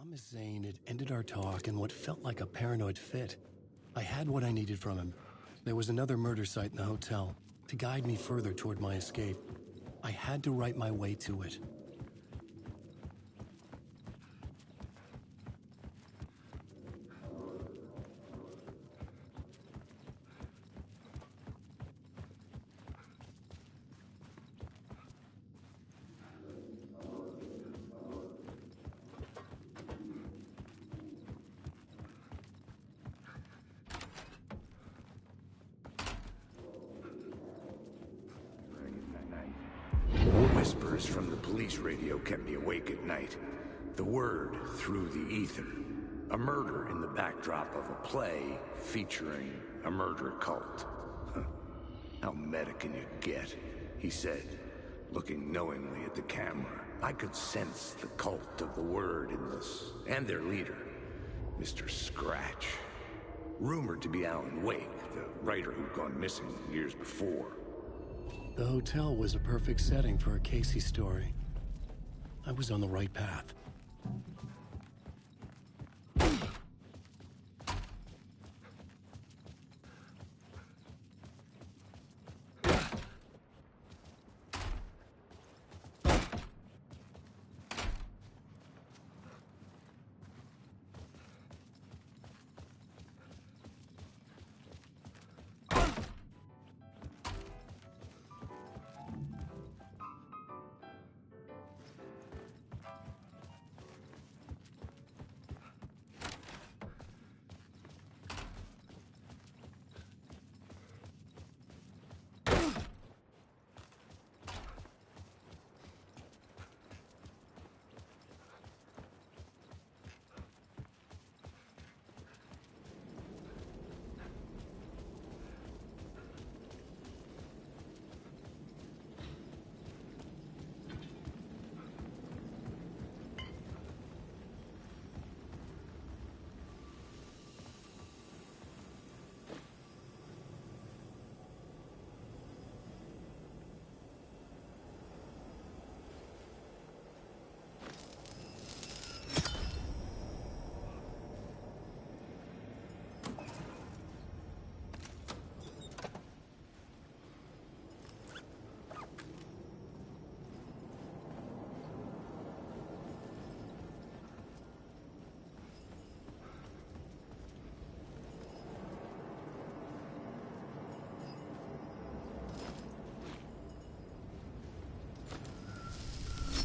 Thomas Zane had ended our talk in what felt like a paranoid fit. I had what I needed from him. There was another murder site in the hotel to guide me further toward my escape. I had to write my way to it. Whispers from the police radio kept me awake at night. The word through the ether. A murder in the backdrop of a play featuring a murder cult. How meta can you get? He said, looking knowingly at the camera. I could sense the cult of the word in this, and their leader, Mr. Scratch. Rumored to be Alan Wake, the writer who'd gone missing years before. The hotel was a perfect setting for a Casey story. I was on the right path.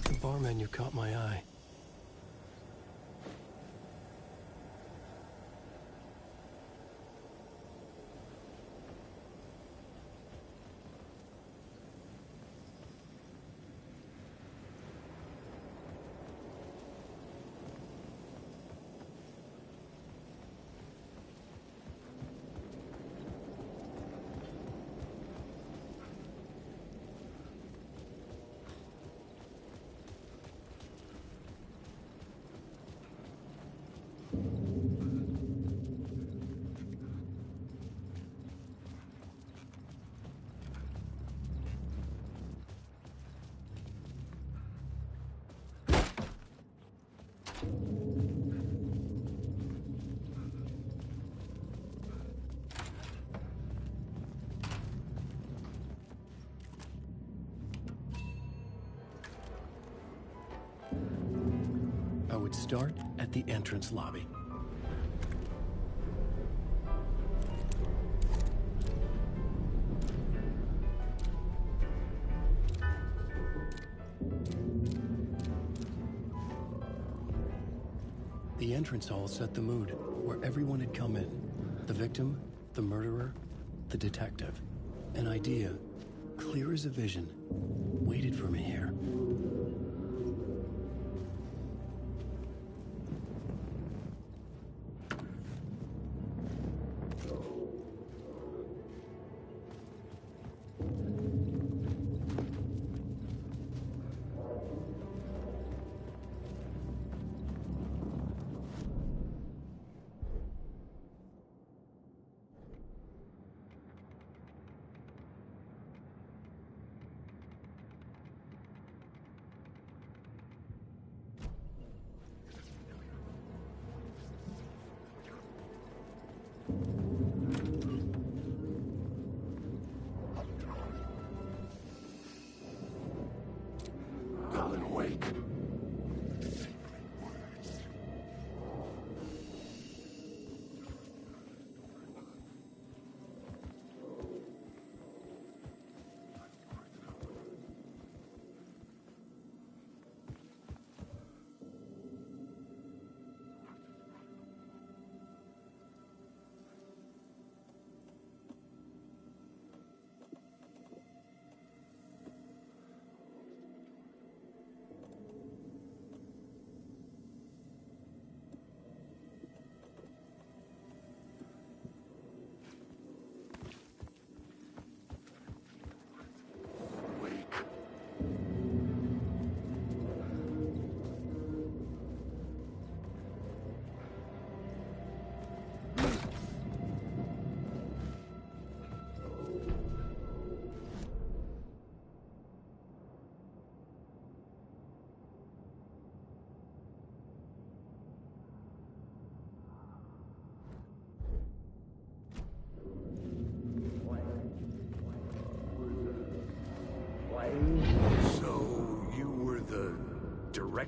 The bar menu caught my eye. I would start at the entrance lobby. The entrance hall set the mood, where everyone had come in. The victim, the murderer, the detective. An idea, clear as a vision, waited for me here.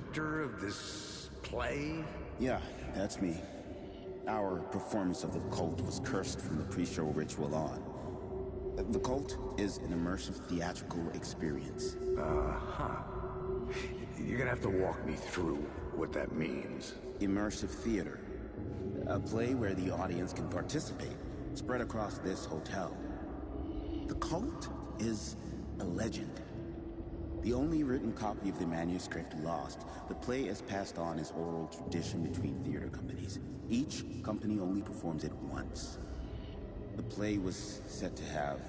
director of this play? Yeah, that's me. Our performance of The Cult was cursed from the pre-show ritual on. The Cult is an immersive theatrical experience. You're gonna have to walk me through what that means. Immersive theater. A play where the audience can participate, spread across this hotel. The Cult is a legend. The only written copy of the manuscript lost, the play is passed on as oral tradition between theater companies. Each company only performs it once. The play was said to have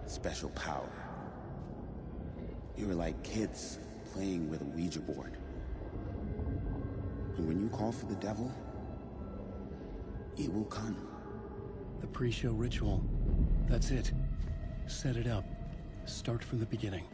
special power. You were like kids playing with a Ouija board. And when you call for the devil, it will come. The pre-show ritual. That's it. Set it up. Start from the beginning.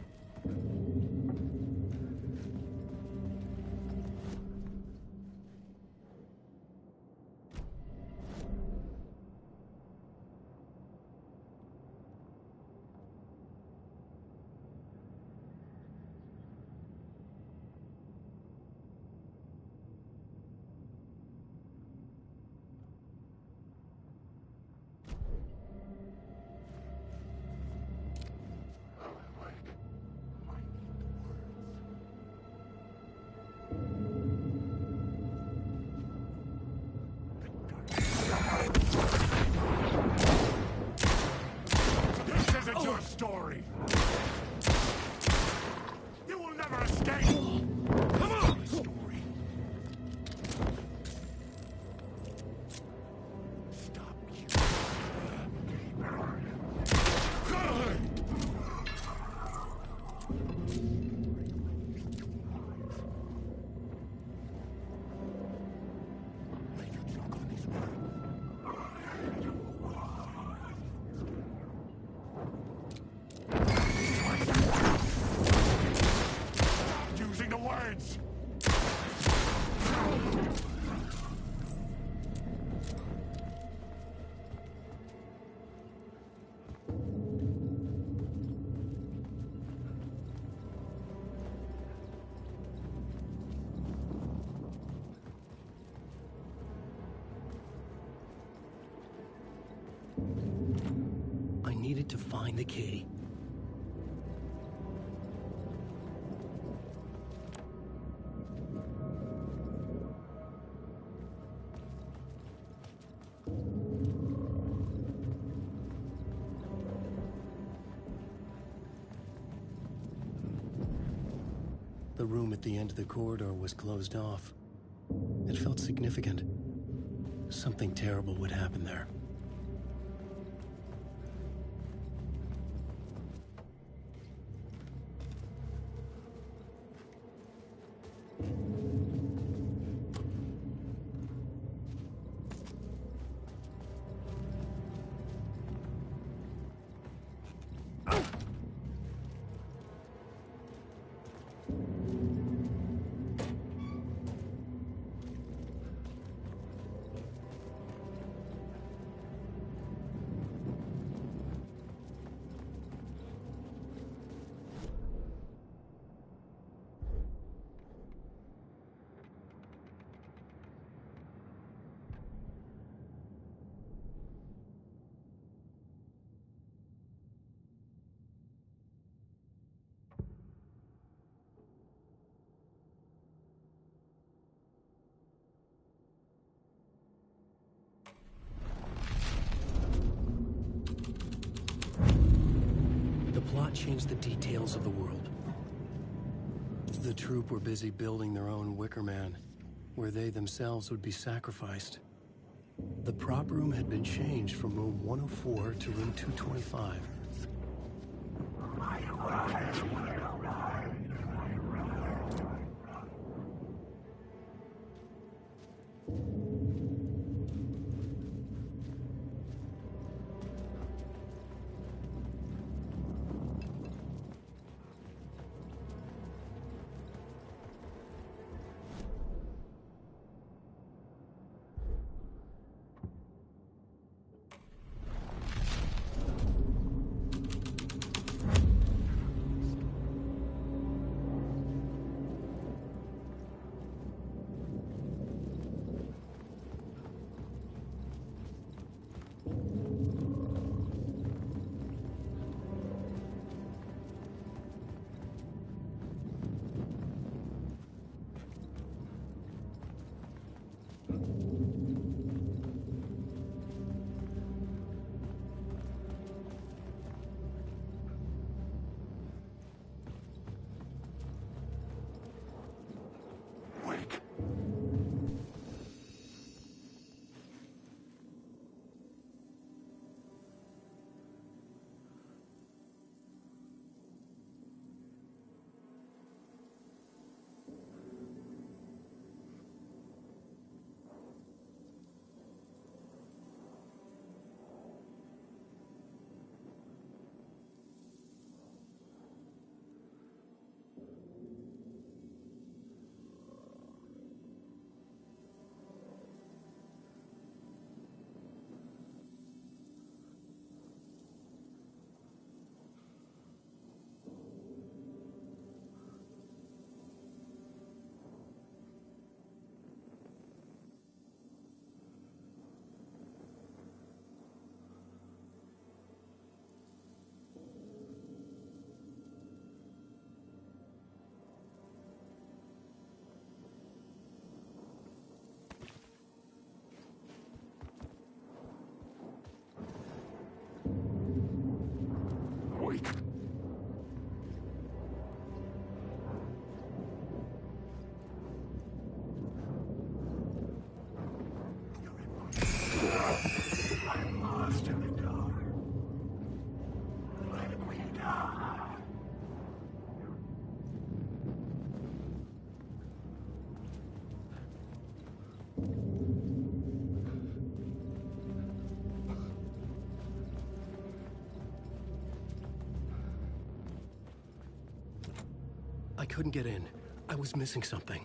Your story. You will never escape. Come on, story. Stop you. Using the words. I needed to find the key. The room at the end of the corridor was closed off. It felt significant. Something terrible would happen there. The plot changed the details of the world. The troupe were busy building their own Wicker Man, where they themselves would be sacrificed. The prop room had been changed from room 104 to room 225. couldn't get in. I was missing something.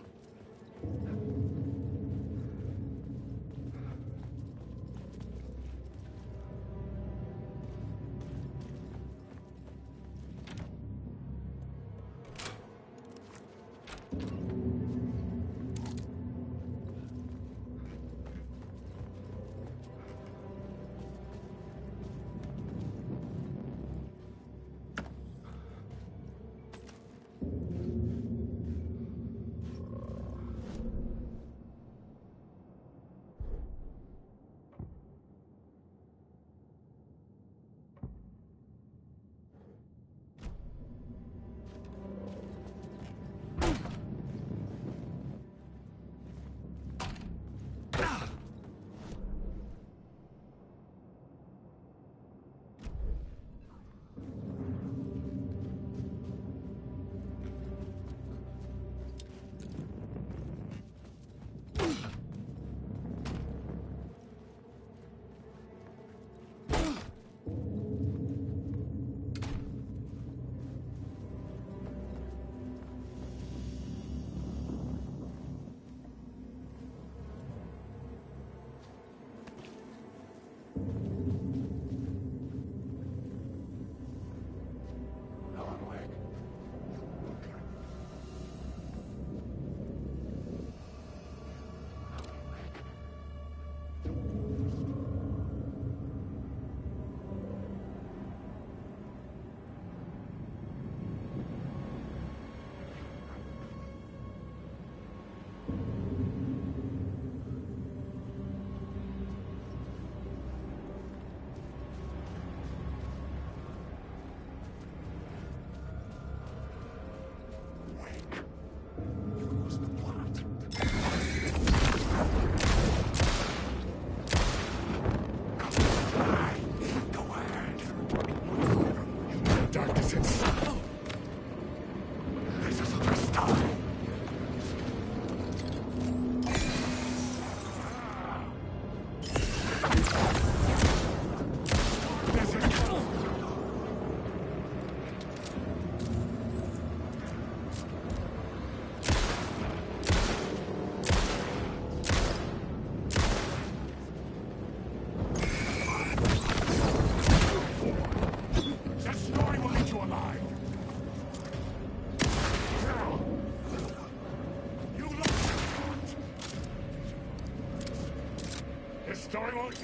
Story won't...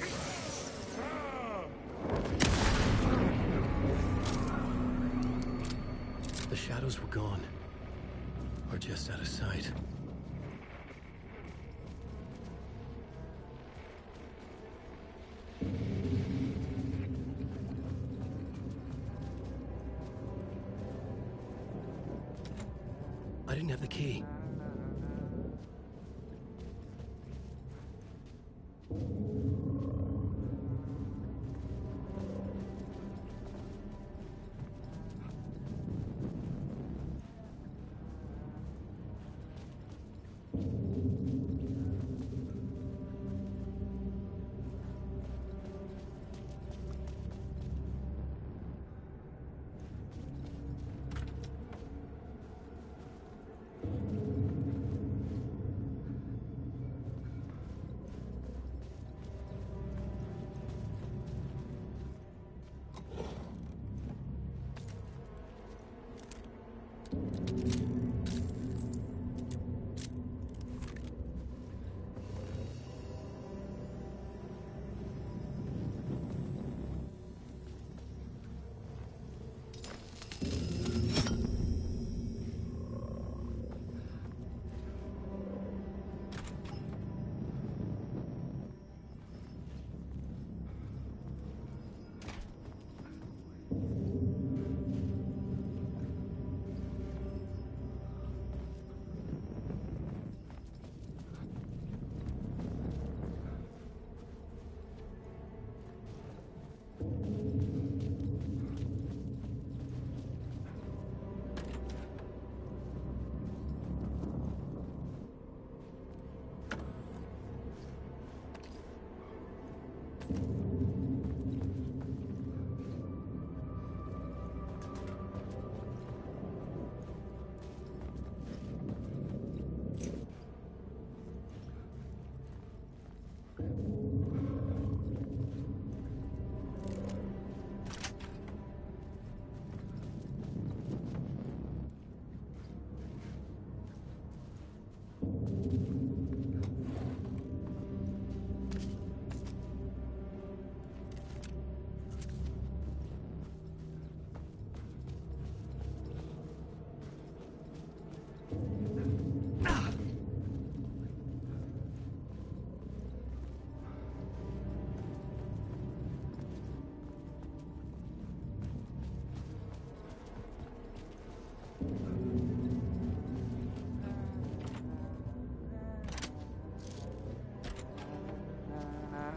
The shadows were gone. Or just out of sight. I didn't have the key.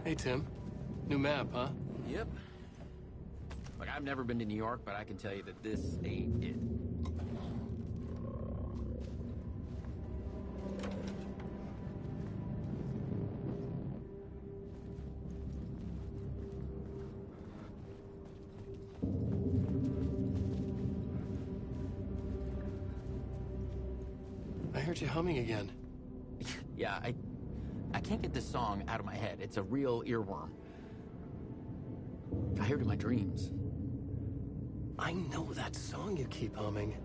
Hey, Tim. New map, huh? Yep. Look, I've never been to New York, but I can tell you that this ain't it. I heard you humming again. Yeah, I can't get this song out of my head. It's a real earworm. I hear it in my dreams. I know that song you keep humming.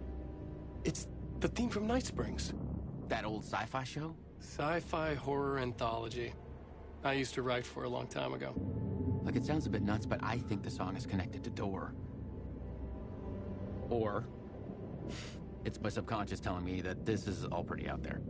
It's the theme from Night Springs. That old sci-fi show? Sci-fi horror anthology. I used to write for a long time ago. Like, it sounds a bit nuts, but I think the song is connected to Door. Or it's my subconscious telling me that this is all pretty out there.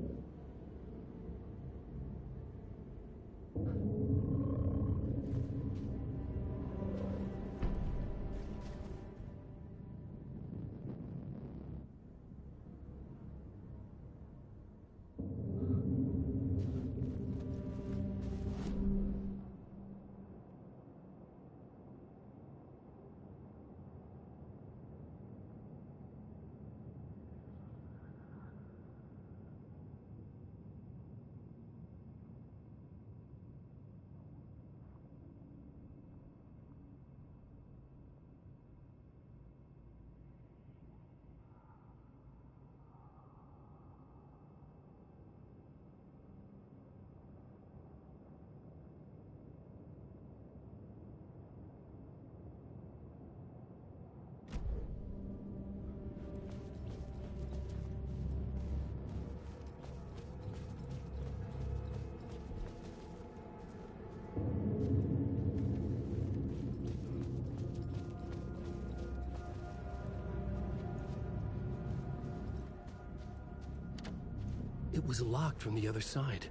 It was locked from the other side.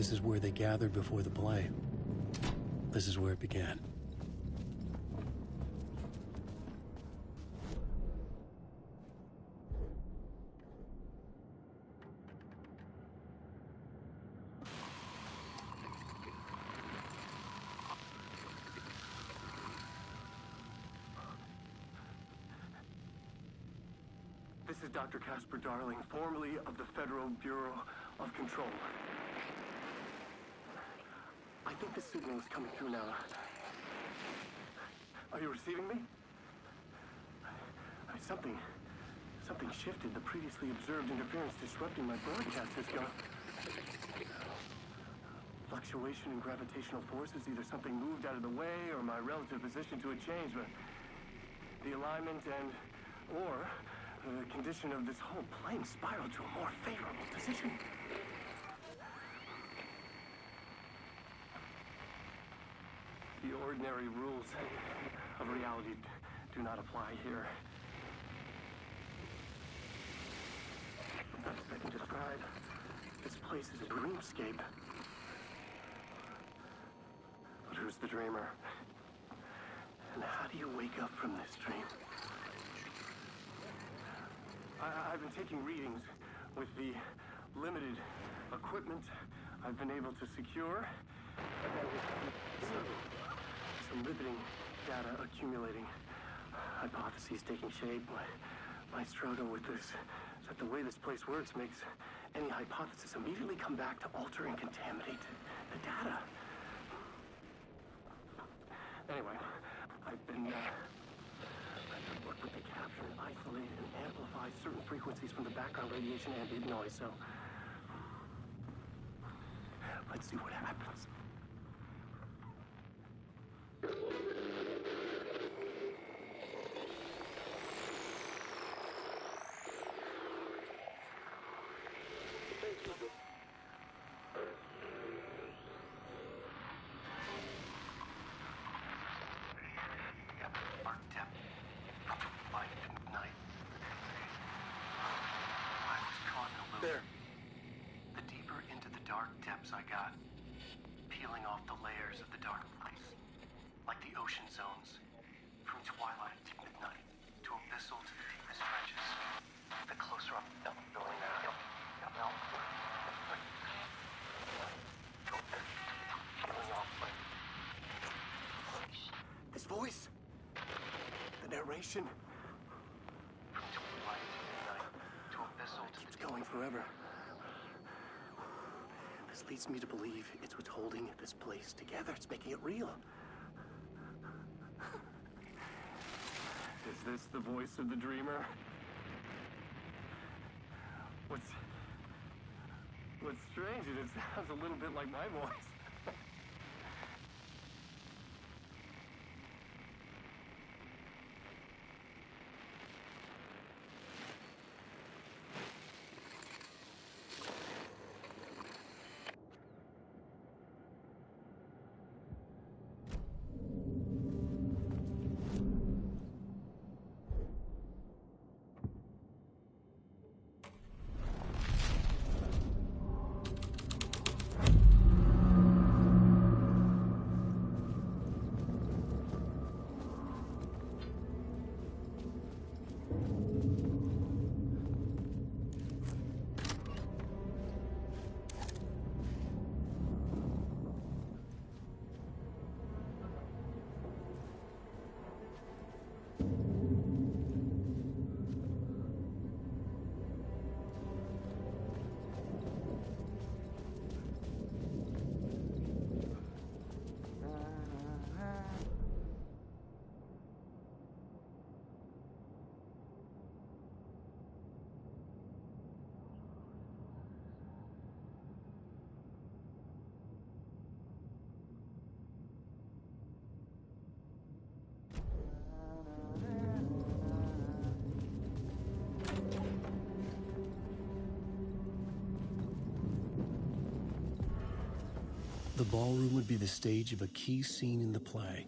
This is where they gathered before the play. This is where it began. This is Dr. Casper Darling, formerly of the Federal Bureau of Control. I think the signal is coming through now. Are you receiving me? Something shifted. The previously observed interference disrupting my broadcast has gone. Fluctuation in gravitational forces. Either something moved out of the way or my relative position to it changed, but the alignment or the condition of this whole plane spiraled to a more favorable position. The ordinary rules of reality do not apply here. Best I can describe this place as a dreamscape. But who's the dreamer? And how do you wake up from this dream? I've been taking readings with the limited equipment I've been able to secure. Some riveting data accumulating. Hypotheses taking shape. My struggle with this is that the way this place works makes any hypothesis immediately come back to alter and contaminate the data. Anyway, I've been looked at to capture, isolate, and amplify certain frequencies from the background radiation ambient noise, so let's see what happens. There. The deeper into the dark depths I got, peeling off the layers of the dark place, like the ocean zones, from twilight to midnight, to abyssal to the deepest trenches. The closer I'm going now. Peeling off like this voice, the narration. Going forever. This leads me to believe it's what's holding this place together. It's making it real. Is this the voice of the dreamer? What's strange is it sounds a little bit like my voice. The ballroom would be the stage of a key scene in the play.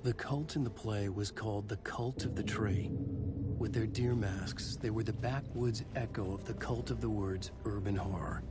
The cult in the play was called the Cult of the Tree. With their deer masks, they were the backwoods echo of the cult of the words urban horror.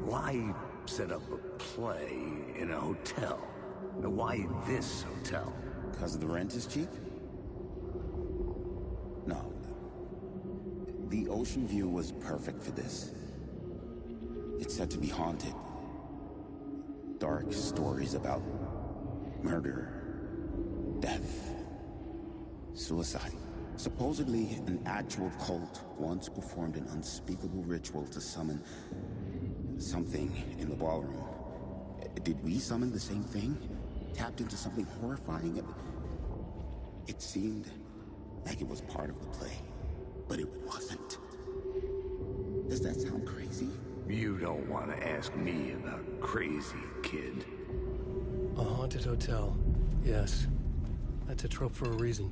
Why set up a play in a hotel? Why this hotel? Because the rent is cheap? No. The ocean view was perfect for this. It's said to be haunted. Dark stories about murder, death, suicide. Supposedly, an actual cult once performed an unspeakable ritual to summon something in the ballroom. Did we summon the same thing? Tapped into something horrifying? It seemed like it was part of the play, but it wasn't. Does that sound crazy? You don't want to ask me about crazy, kid. A haunted hotel. Yes. That's a trope for a reason.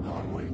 Hardwick.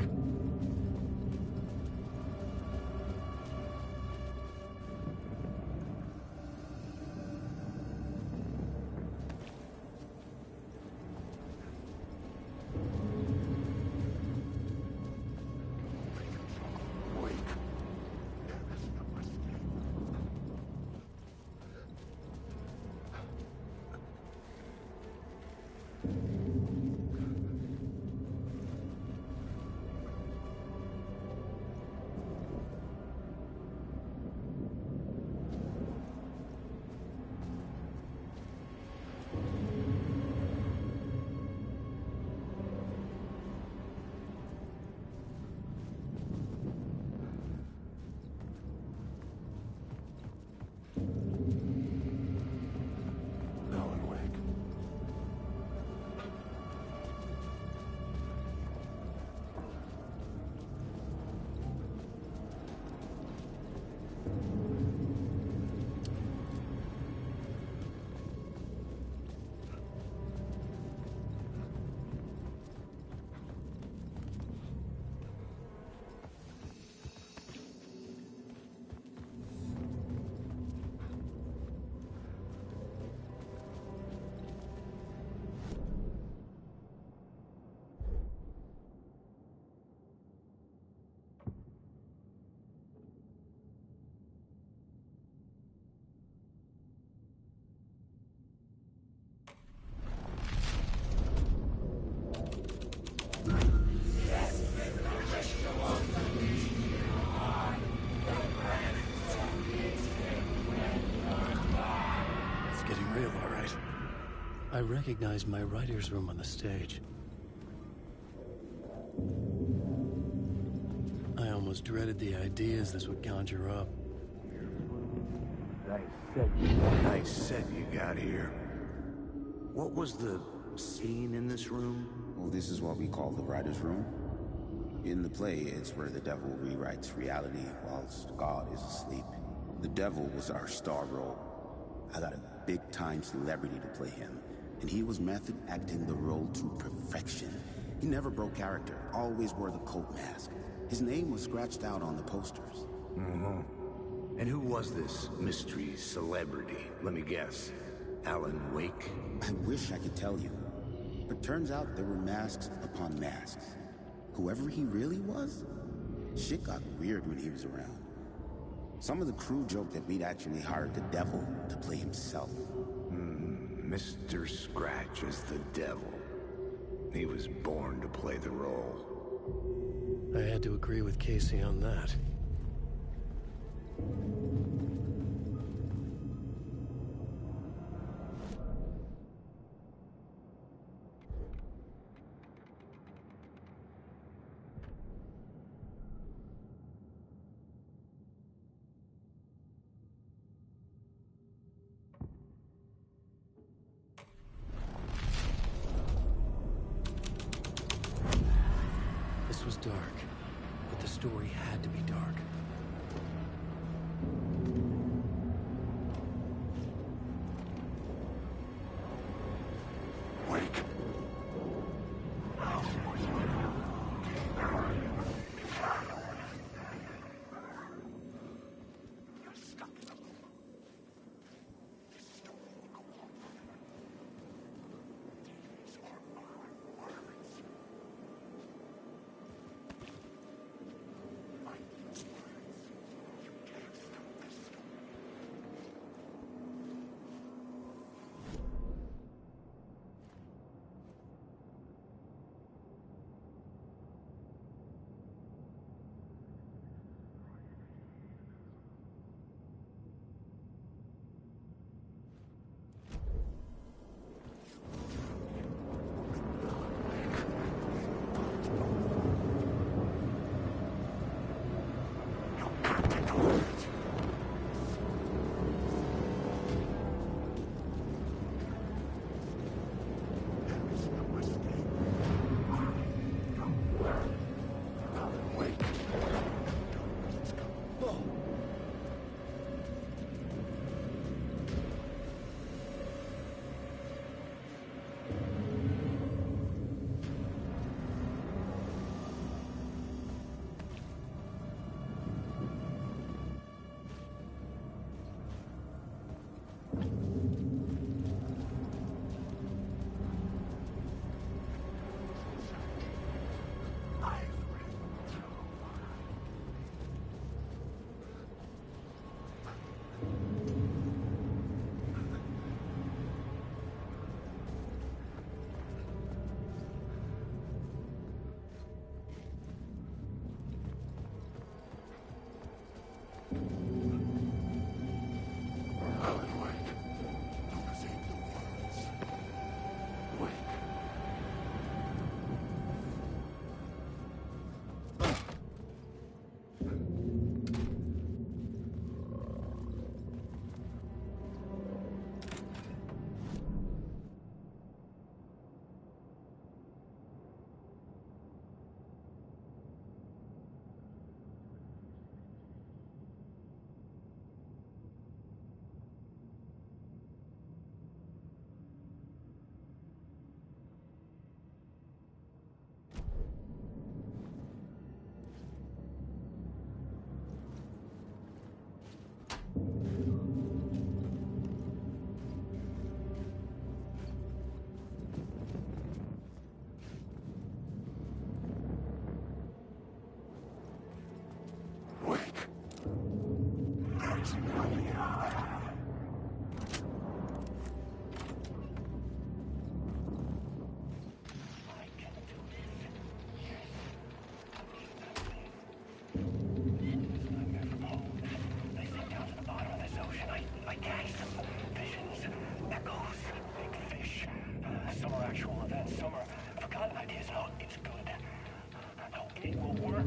I recognized my writer's room on the stage. I almost dreaded the ideas this would conjure up. Nice set you got here. What was the scene in this room? Well, this is what we call the writer's room. In the play, it's where the devil rewrites reality whilst God is asleep. The devil was our star role. I got a big-time celebrity to play him, and he was method acting the role to perfection. He never broke character, always wore the coat mask. His name was scratched out on the posters. And who was this mystery celebrity? Let me guess. Alan Wake? I wish I could tell you, but turns out there were masks upon masks. Whoever he really was, shit got weird when he was around. Some of the crew joked that we'd actually hired the devil to play himself. Mr. Scratch is the devil. He was born to play the role. I had to agree with Casey on that. This was dark, but the story had to be dark. Wake.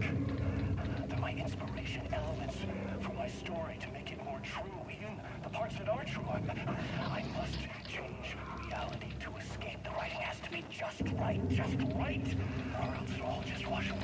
work. They're my inspiration, elements for my story to make it more true. Even the parts that are true, I must change reality to escape. The writing has to be just right, or else it'll all just wash away.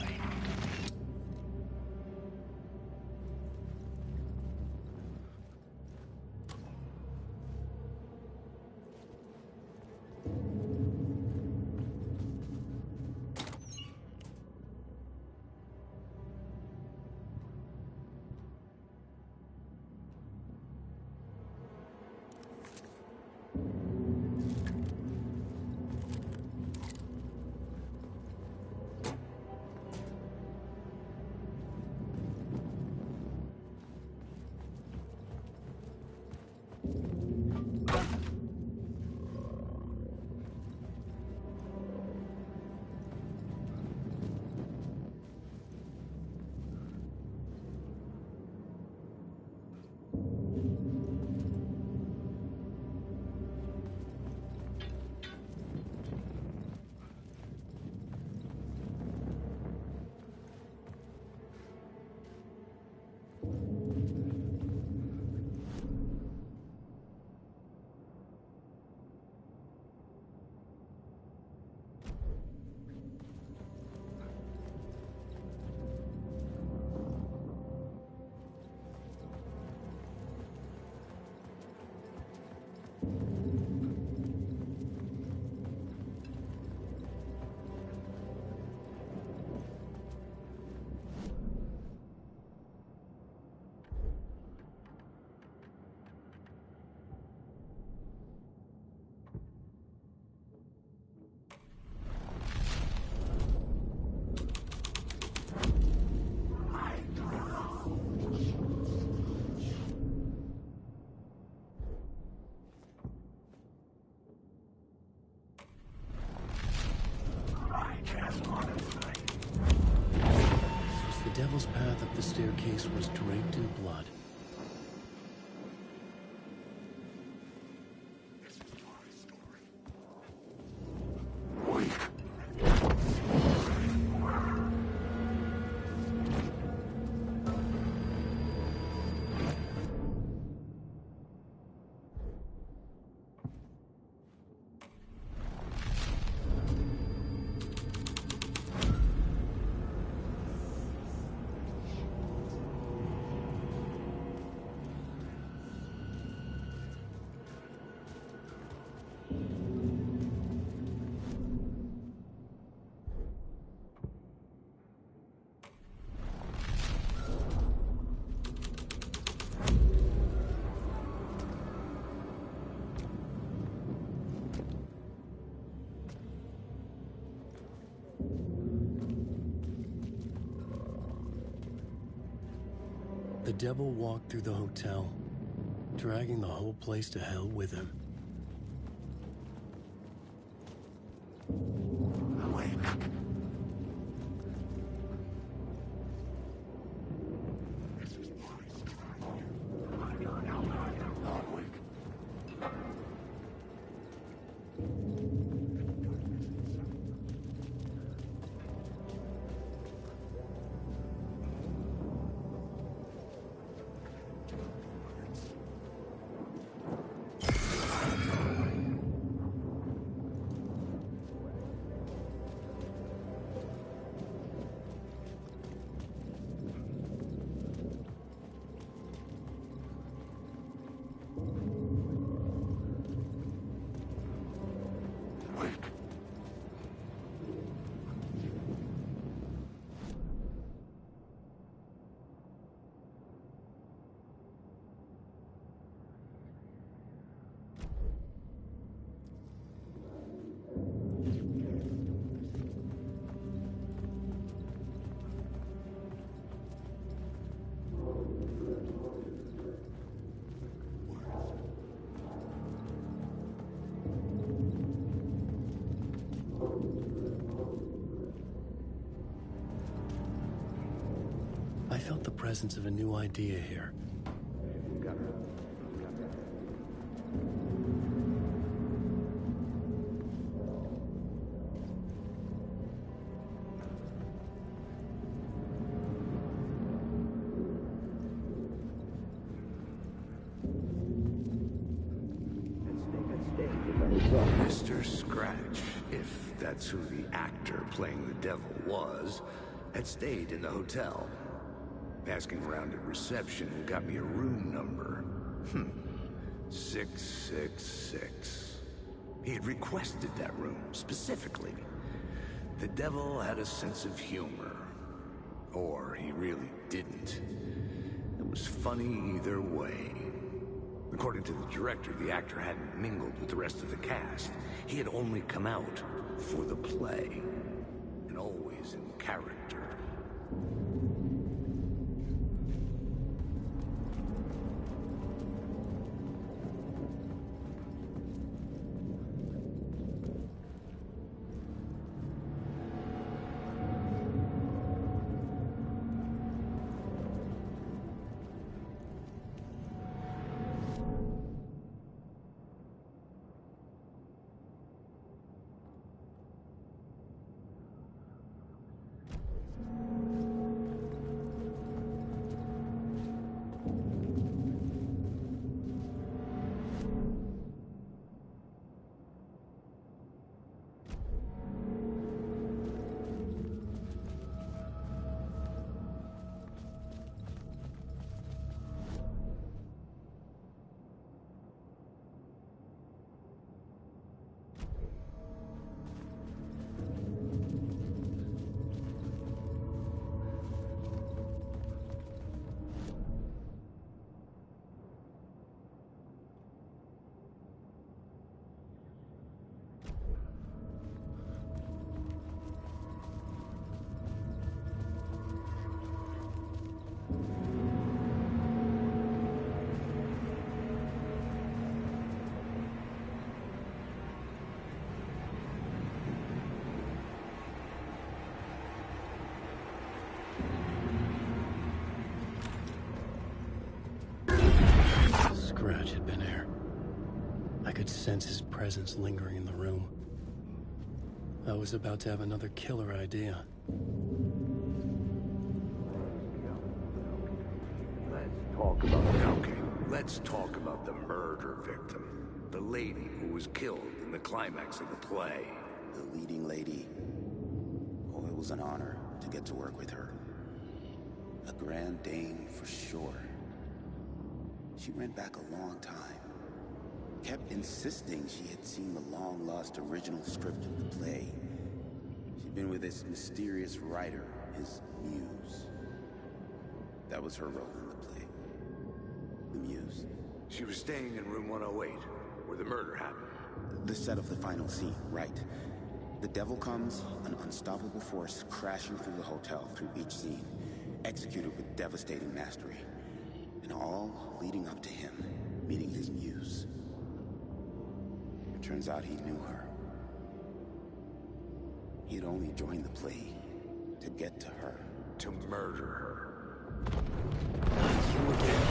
The devil's path up the staircase was draped in blood. The devil walked through the hotel, dragging the whole place to hell with him. I felt the presence of a new idea here. that's who the actor playing the devil was, had stayed in the hotel. Asking around at reception got me a room number. 666. He had requested that room, specifically. The devil had a sense of humor. Or he really didn't. It was funny either way. According to the director, the actor hadn't mingled with the rest of the cast. He had only come out for the play. And always in character. Scratch had been here. I could sense his presence lingering in the room. I was about to have another killer idea. Let's talk about the murder victim. The lady who was killed in the climax of the play. The leading lady. Oh, it was an honor to get to work with her. A grand dame for sure. She went back a long time. Kept insisting she had seen the long-lost original script of the play. She'd been with this mysterious writer, his muse. That was her role in the play. The muse. She was staying in room 108, where the murder happened. The set of the final scene, right. The devil comes, an unstoppable force crashing through the hotel through each scene, executed with devastating mastery. And all leading up to him meeting his muse. It turns out he knew her. He had only joined the play to get to her. To murder her. You again.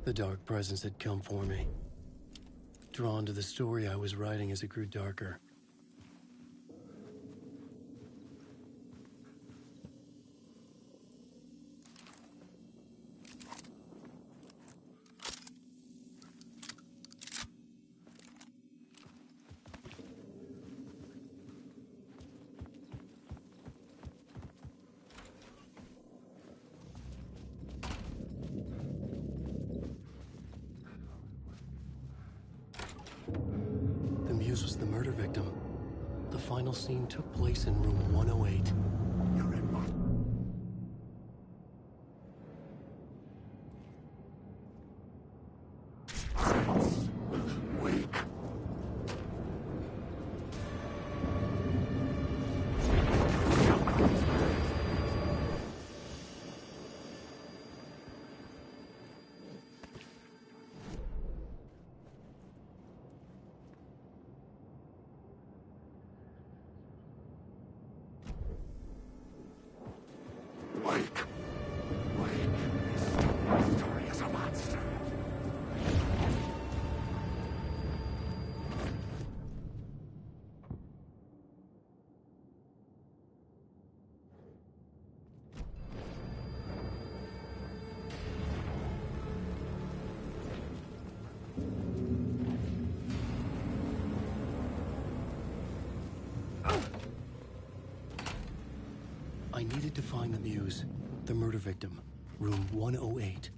The dark presence had come for me. Drawn to the story I was writing as it grew darker. Was the murder victim. The final scene took place in room 108. You're in my... Wake. I needed to find the Muse, the murder victim, room 108.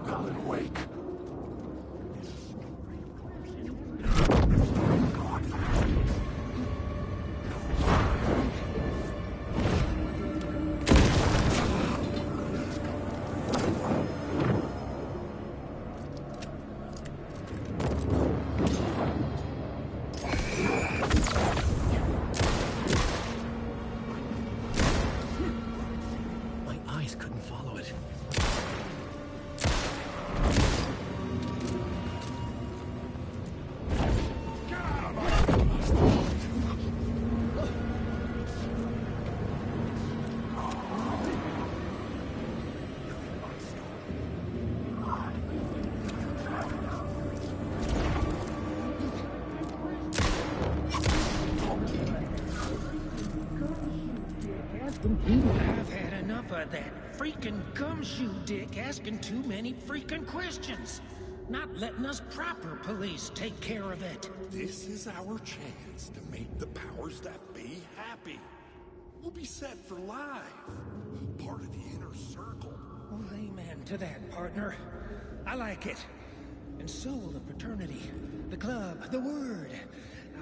Alan Wake. My eyes couldn't follow it. I've had enough of that freaking gumshoe dick asking too many freaking questions. Not letting us proper police take care of it. This is our chance to make the powers that be happy. We'll be set for life. Part of the inner circle. Well, amen to that, partner. I like it. And so will the fraternity, the club, the word.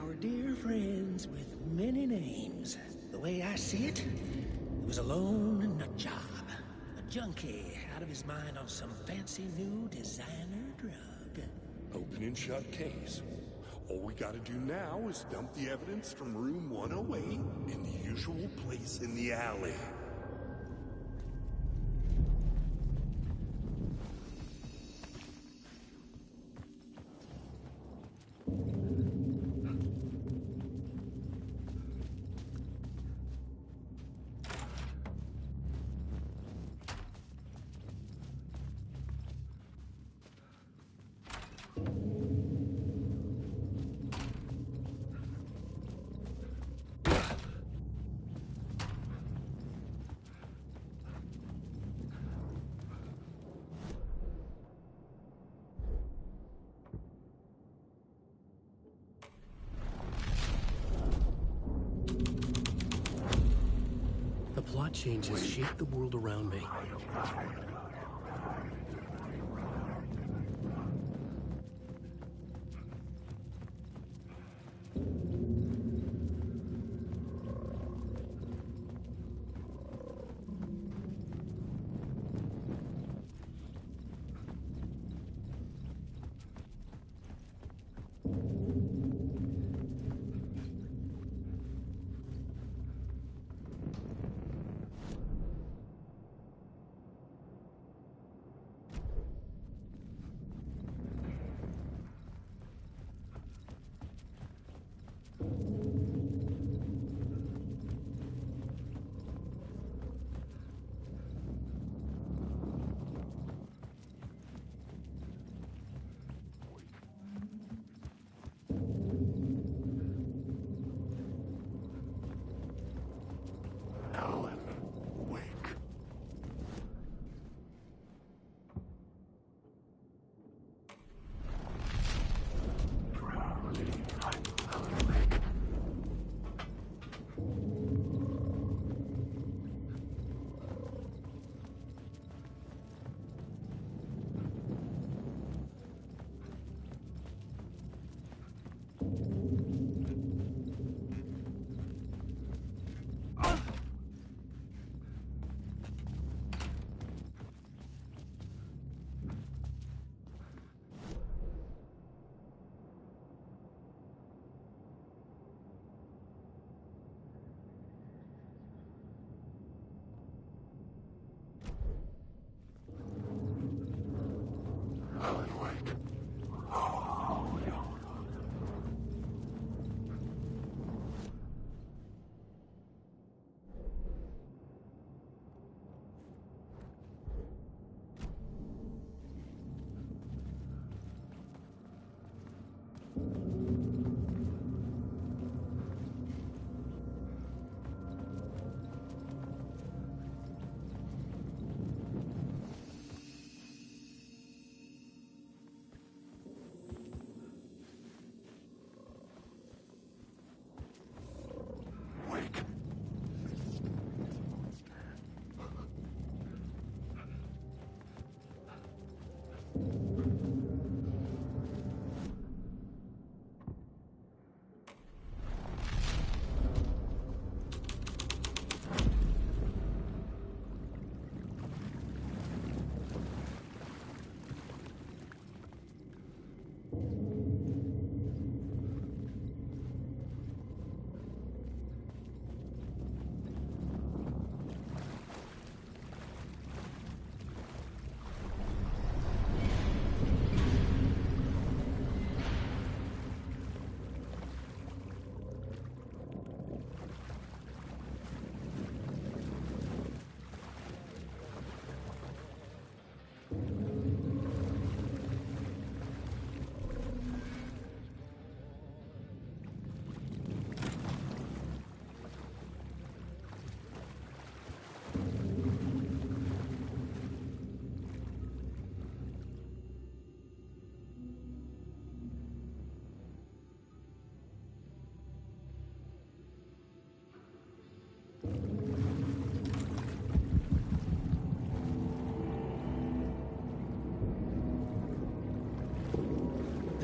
Our dear friends with many names. The way I see it, he was alone in a job. A junkie out of his mind on some fancy new designer drug. Open and shut case. All we gotta do now is dump the evidence from room 108 in the usual place in the alley. The plot changes shape the world around me.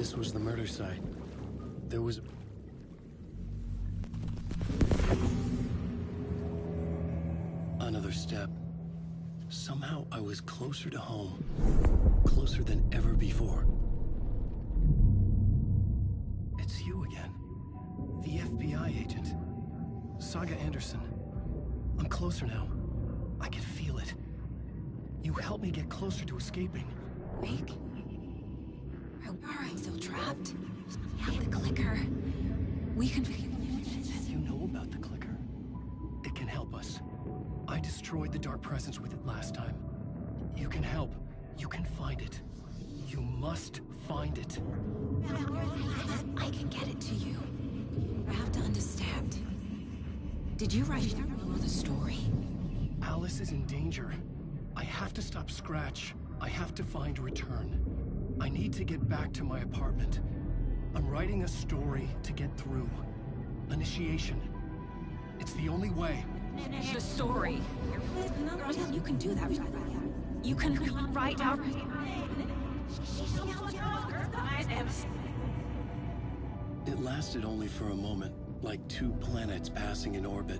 This was the murder site. There was... Another step. Somehow I was closer to home. Closer than ever before. It's you again. The FBI agent. Saga Anderson. I'm closer now. I can feel it. You helped me get closer to escaping. Wake? Are I still trapped? Have the clicker. We can... You know about the clicker? It can help us. I destroyed the dark presence with it last time. You can help. You can find it. You must find it. I can get it to you. I have to understand. Did you write the story? Alice is in danger. I have to stop Scratch. I have to find Return. I need to get back to my apartment. I'm writing a story to get through. Initiation. It's the only way. The story. You can do that. You can write out... It lasted only for a moment, like two planets passing in orbit.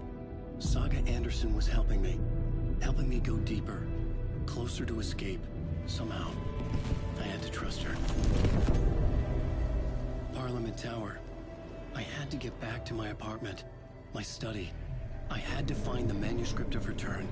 Saga Anderson was helping me go deeper, closer to escape, somehow. I had to trust her. Parliament Tower. I had to get back to my apartment, my study. I had to find the manuscript of Return.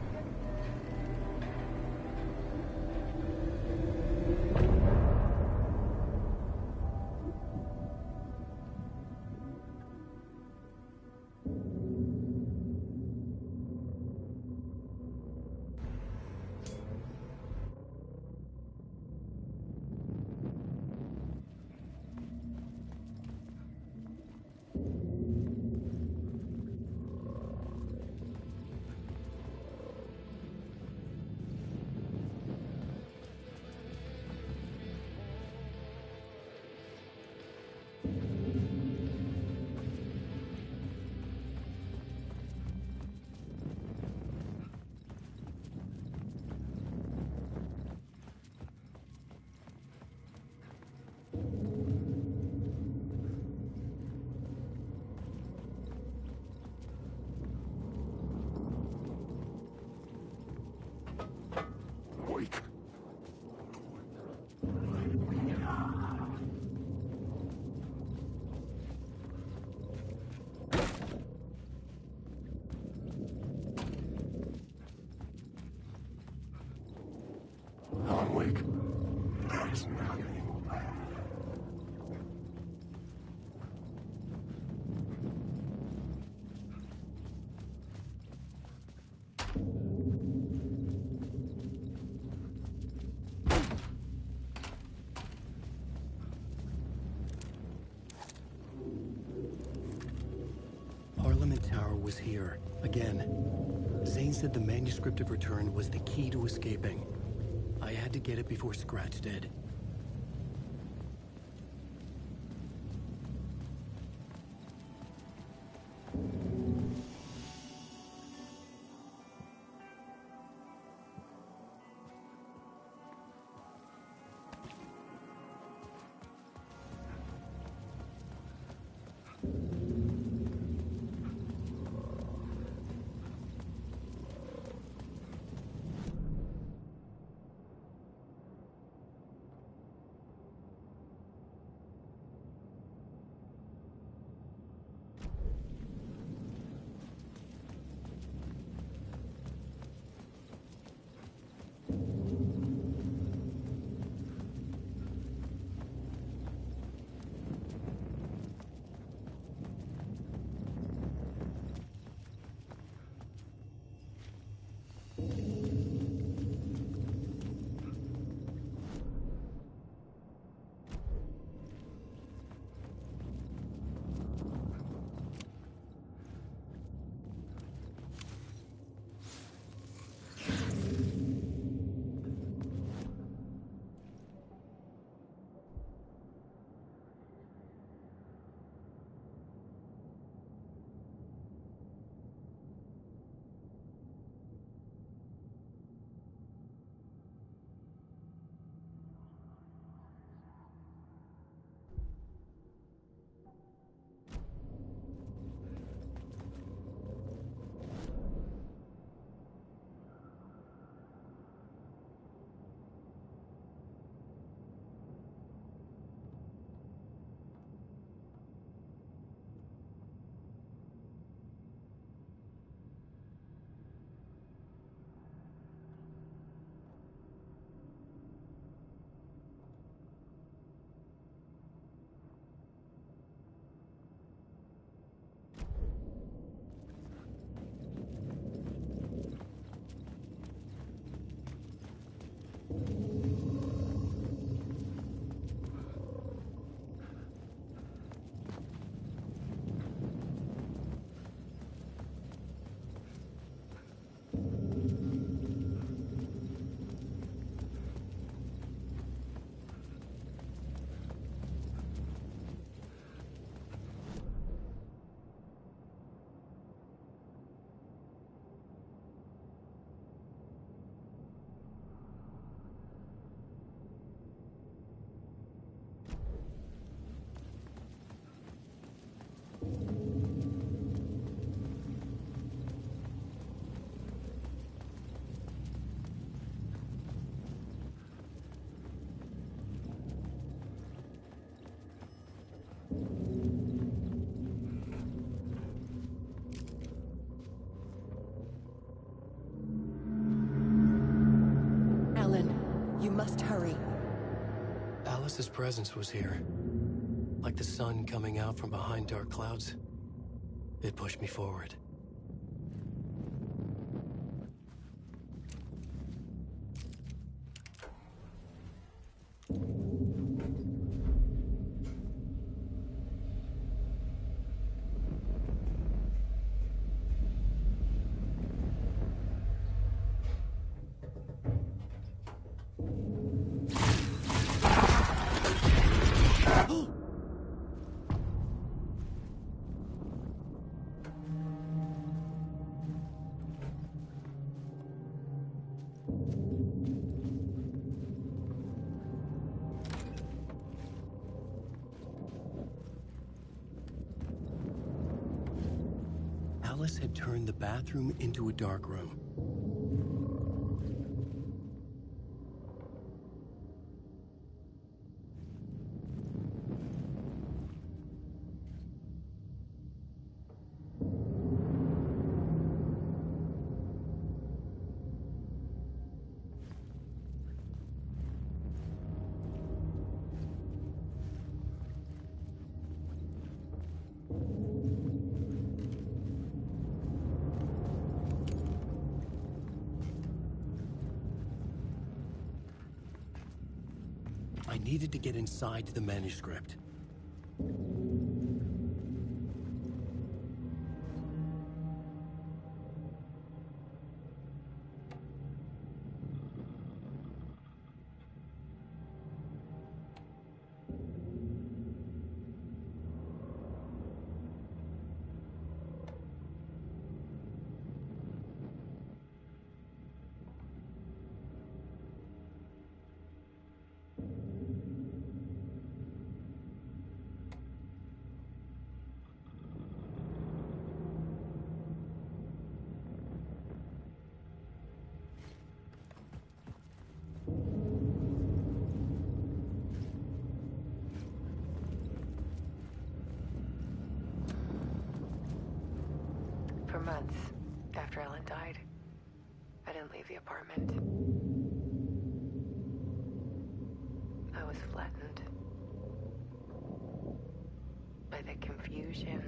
Wake. I'm awake. There's nothing. Parliament Tower was here, again. Zane said the manuscript of Return was the key to escaping. I had to get it before Scratch did. Alice's presence was here. Like the sun coming out from behind dark clouds. It pushed me forward. Alice had turned the bathroom into a dark room. I needed to get inside the manuscript. For months after Ellen died, I didn't leave the apartment. I was flattened by the confusion,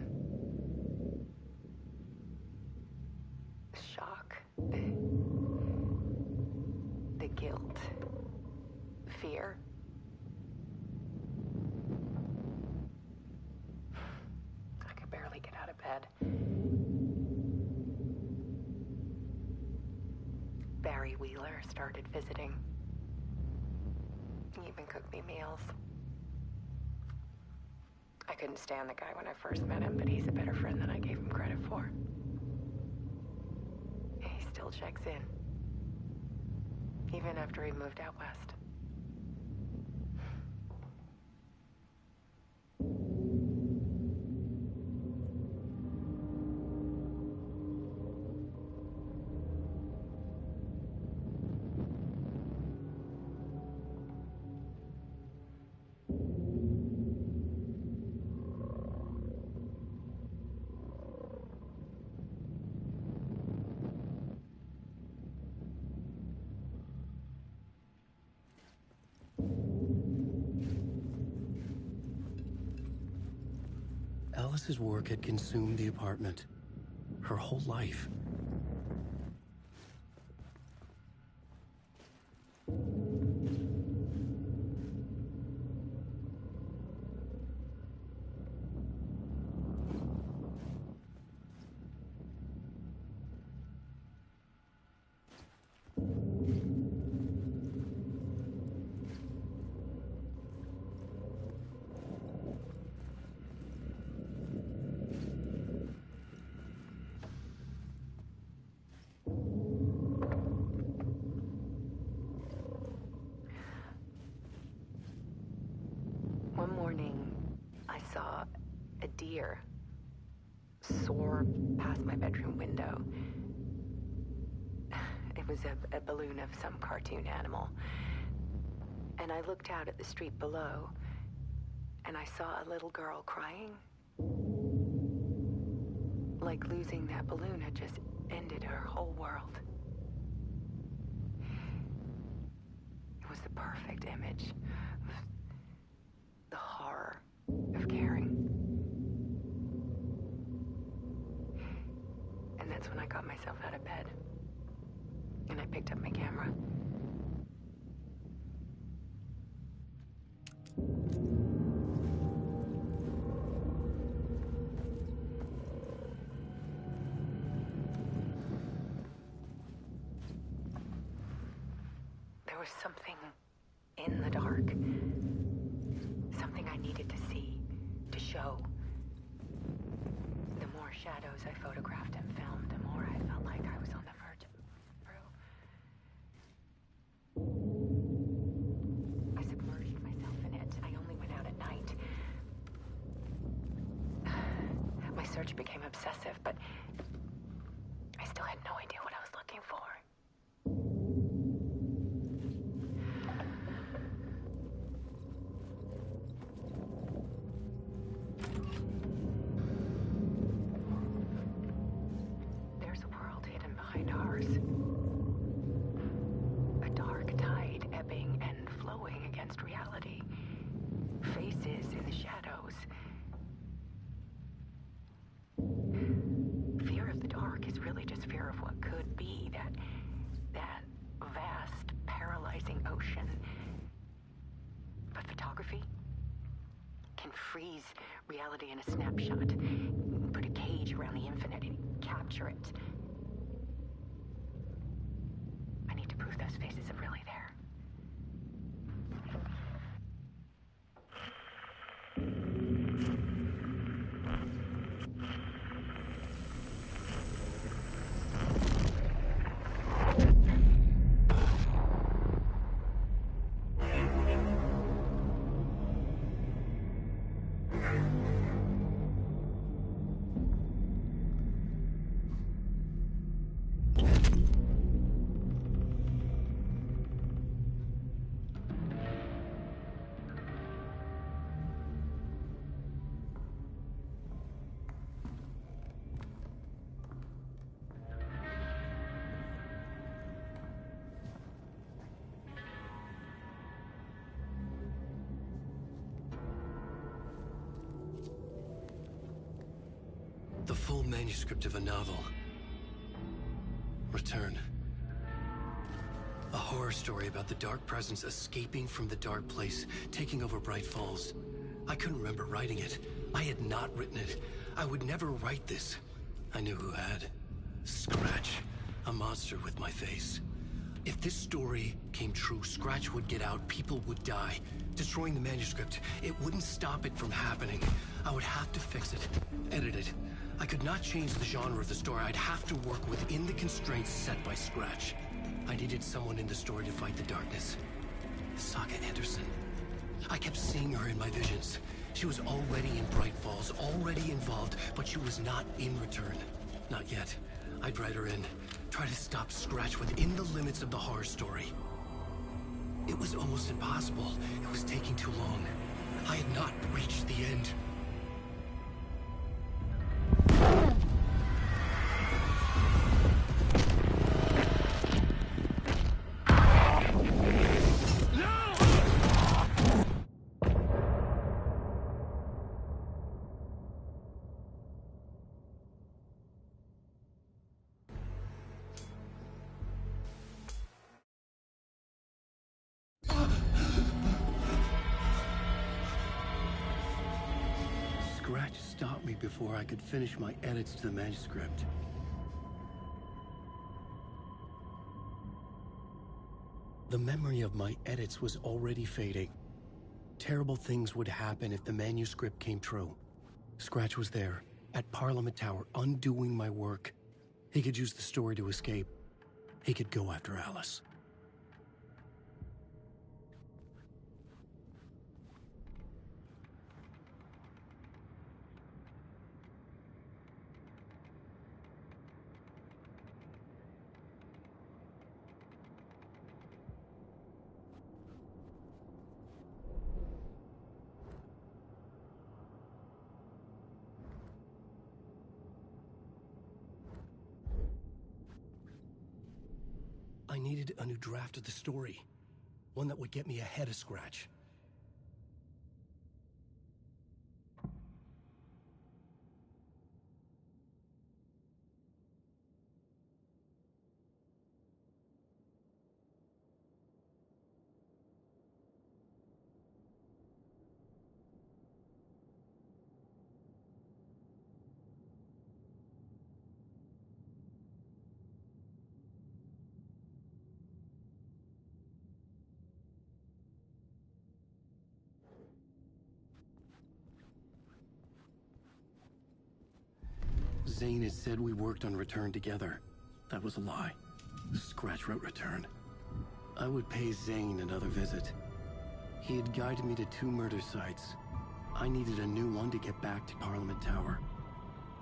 the shock, the guilt, fear. I could barely get out of bed. Barry Wheeler started visiting. He even cooked me meals. I couldn't stand the guy when I first met him, but he's a better friend than I gave him credit for. He still checks in, even after he moved out west. Alice's work had consumed the apartment. Her whole life. One morning, I saw a deer soar past my bedroom window. It was a balloon of some cartoon animal. And I looked out at the street below, and I saw a little girl crying. Like losing that balloon had just ended her whole world. It was the perfect image horror of caring. And that's when I got myself out of bed. And I picked up my camera. There was something in the dark. Something I needed to see, to show. The more shadows I photographed and filmed, the more I felt like I was on the verge of through. I submerged myself in it. I only went out at night. My search became obsessive, but I still had no idea what I was looking for. There's a world hidden behind ours. A dark tide ebbing and flowing against reality. Faces in the shadows. Fear of the dark is really just fear of what could be, that vast, paralyzing ocean. But photography can freeze reality in a snapshot, put a cage around the infinite and capture it. I need to prove those faces are really there. The full manuscript of a novel. Return. A horror story about the dark presence escaping from the dark place, taking over Bright Falls. I couldn't remember writing it. I had not written it. I would never write this. I knew who had. Scratch. A monster with my face. If this story came true, Scratch would get out, people would die. Destroying the manuscript, it wouldn't stop it from happening. I would have to fix it, edit it. I could not change the genre of the story. I'd have to work within the constraints set by Scratch. I needed someone in the story to fight the darkness. Saga Anderson. I kept seeing her in my visions. She was already in Bright Falls, already involved, but she was not in Return. Not yet. I'd write her in. Try to stop Scratch within the limits of the horror story. It was almost impossible. It was taking too long. I had not reached the end. Scratch stopped me before I could finish my edits to the manuscript. The memory of my edits was already fading. Terrible things would happen if the manuscript came true. Scratch was there, at Parliament Tower, undoing my work. He could use the story to escape. He could go after Alice. I needed a new draft of the story. One that would get me ahead of Scratch. Zane had said we worked on Return together. That was a lie. Scratch wrote Return. I would pay Zane another visit. He had guided me to 2 murder sites. I needed a new one to get back to Parliament Tower.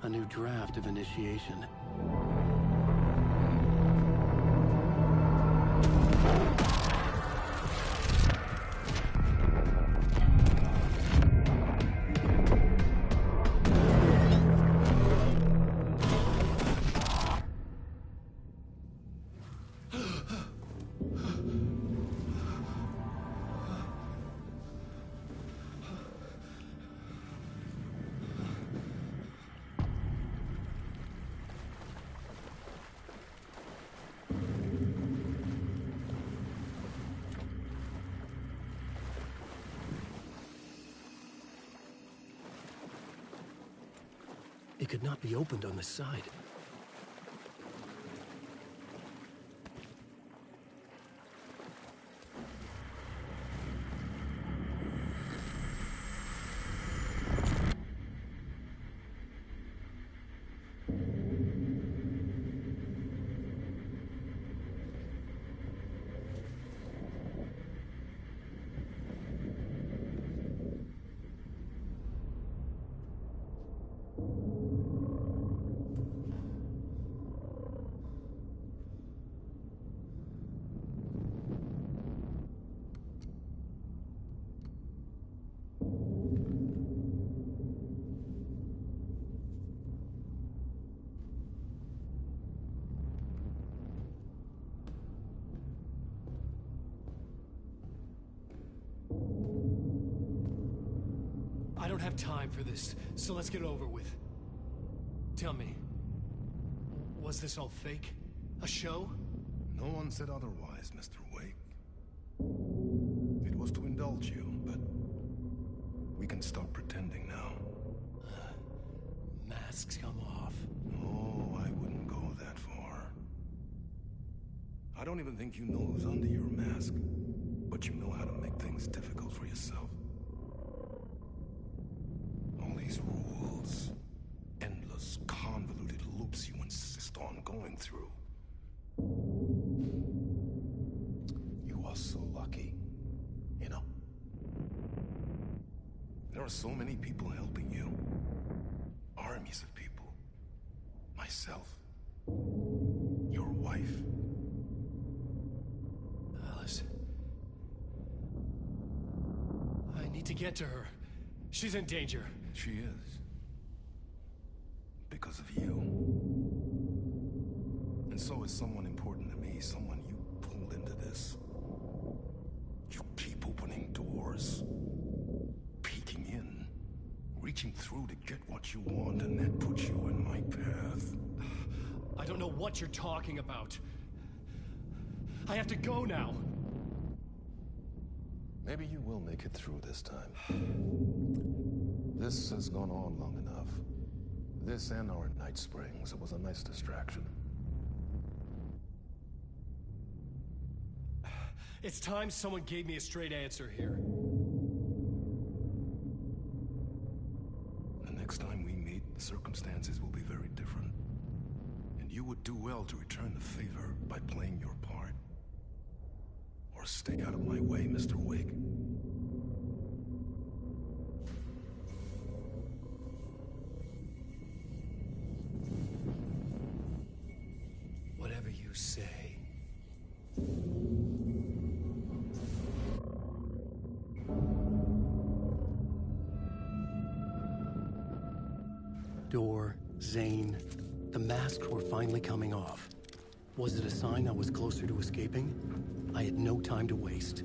A new draft of initiation. It could not be opened on the side. I don't have time for this, so let's get it over with. Tell me, was this all fake? A show? No one said otherwise, Mr. Wake. It was to indulge you, but we can stop pretending now. Masks come off. Oh, I wouldn't go that far. I don't even think you know who's under your mask, but you know how to make things difficult for yourself. All these rules, endless, convoluted loops you insist on going through. You are so lucky, you know? There are so many people helping you. Armies of people. Myself. Your wife. Alice. I need to get to her. She's in danger. She is. Because of you. And so is someone important to me, someone you pulled into this. You keep opening doors, peeking in, reaching through to get what you want, and that puts you in my path. I don't know what you're talking about. I have to go now. Maybe you will make it through this time. This has gone on long enough. This and our Night Springs. It was a nice distraction. It's time someone gave me a straight answer here. The next time we meet, the circumstances will be very different. And you would do well to return the favor by playing your part. Or stay out of my way, Mr. Wake. Whatever you say. Door, Zane, the masks were finally coming off. Was it a sign I was closer to escaping? I had no time to waste.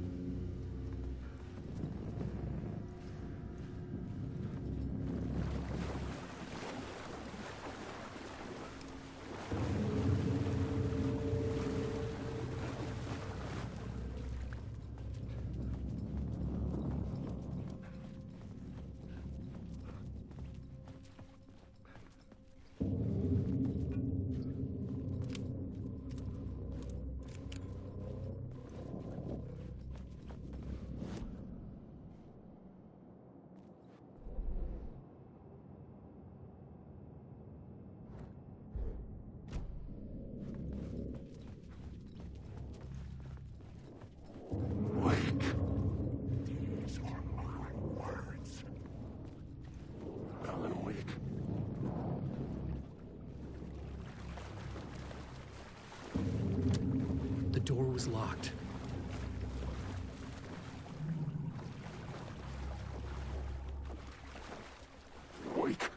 door was locked. Wake.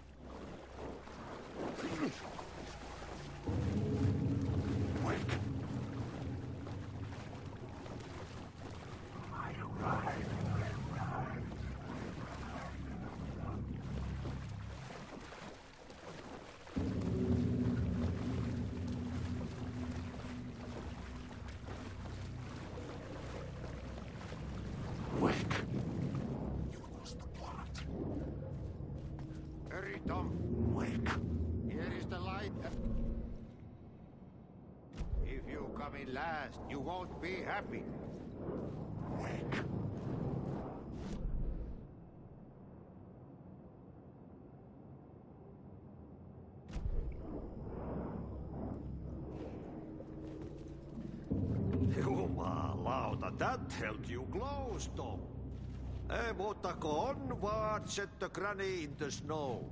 Wake. I arrived. Wake. You lost the plot. Hurry, Tom. Wake. Here is the light. If you come in last, you won't be happy. Wake. Jumalauta, that held you close, Tom. Mutta on vaan set the granny in the snow.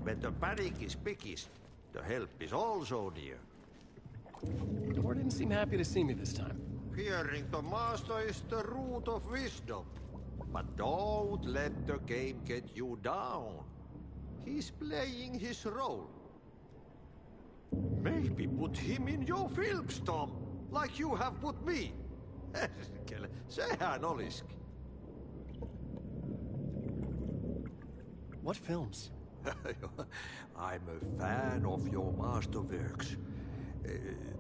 When the panic is biggest, the help is also near. Door didn't seem happy to see me this time. Fearing the master is the root of wisdom. But don't let the game get you down. He's playing his role. Maybe put him in your films, Tom, like you have put me. Perkele, sehän olisikin. What films? I'm a fan of your masterworks.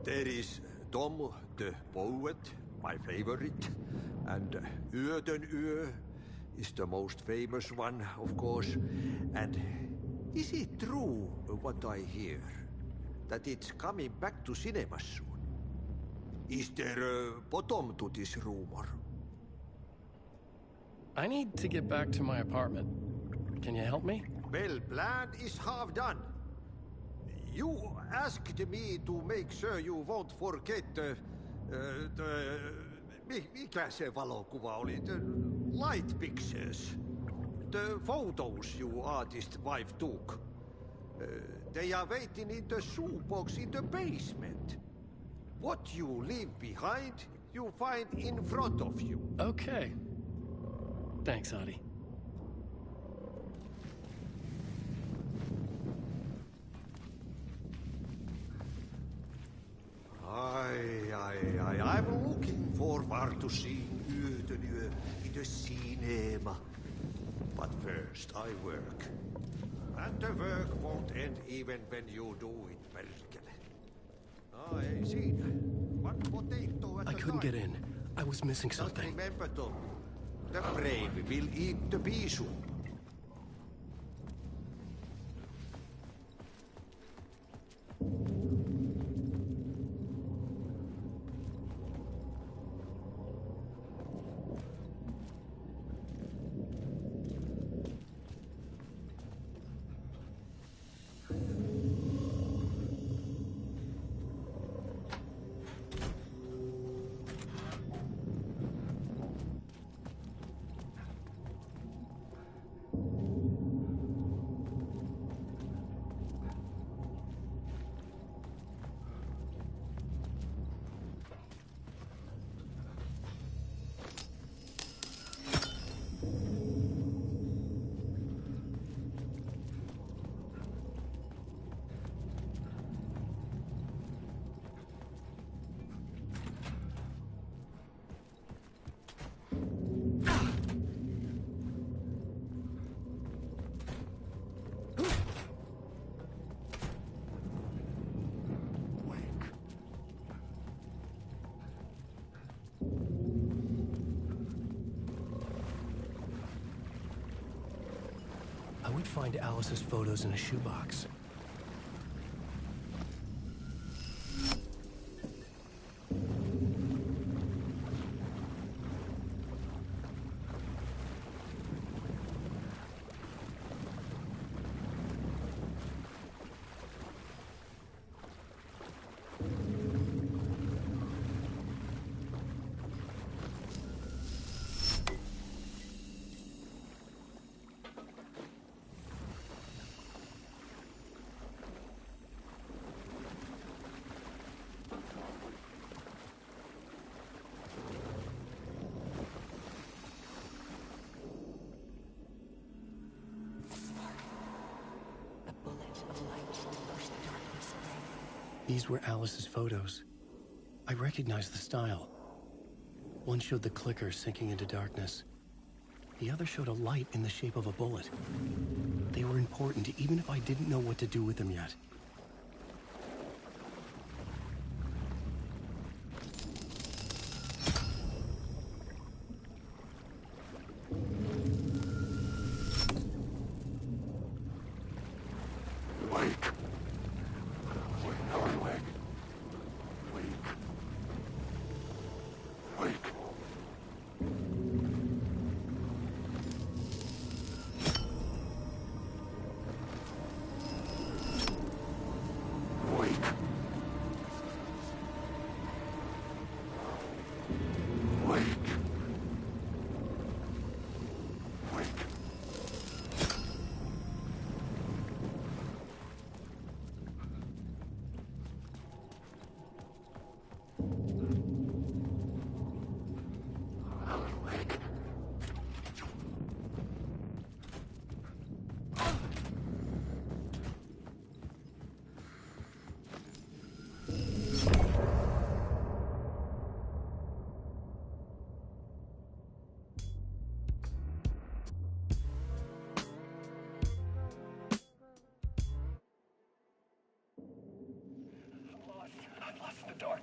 There is Tom the Poet, my favorite, and Yöden Yö is the most famous one, of course. And is it true what I hear, that it's coming back to cinemas soon? Is there a bottom to this rumor? I need to get back to my apartment. Can you help me? Well, plan is half done. You asked me to make sure you won't forget mikä se valokuva oli? The light pictures. The photos your artist wife took. They are waiting in the shoebox in the basement. What you leave behind, you find in front of you. Okay. Thanks, Adi. I'm looking forward to seeing Yöden Yö in the cinema. But first I work. And the work won't end even when you do it, perkele. I see. One potato at I couldn't get in. I was missing something. Just remember, Tom. The brave will eat the pea soup. I would find Alice's photos in a shoebox. These were Alice's photos. I recognized the style. One showed the clicker sinking into darkness. The other showed a light in the shape of a bullet. They were important, even if I didn't know what to do with them yet.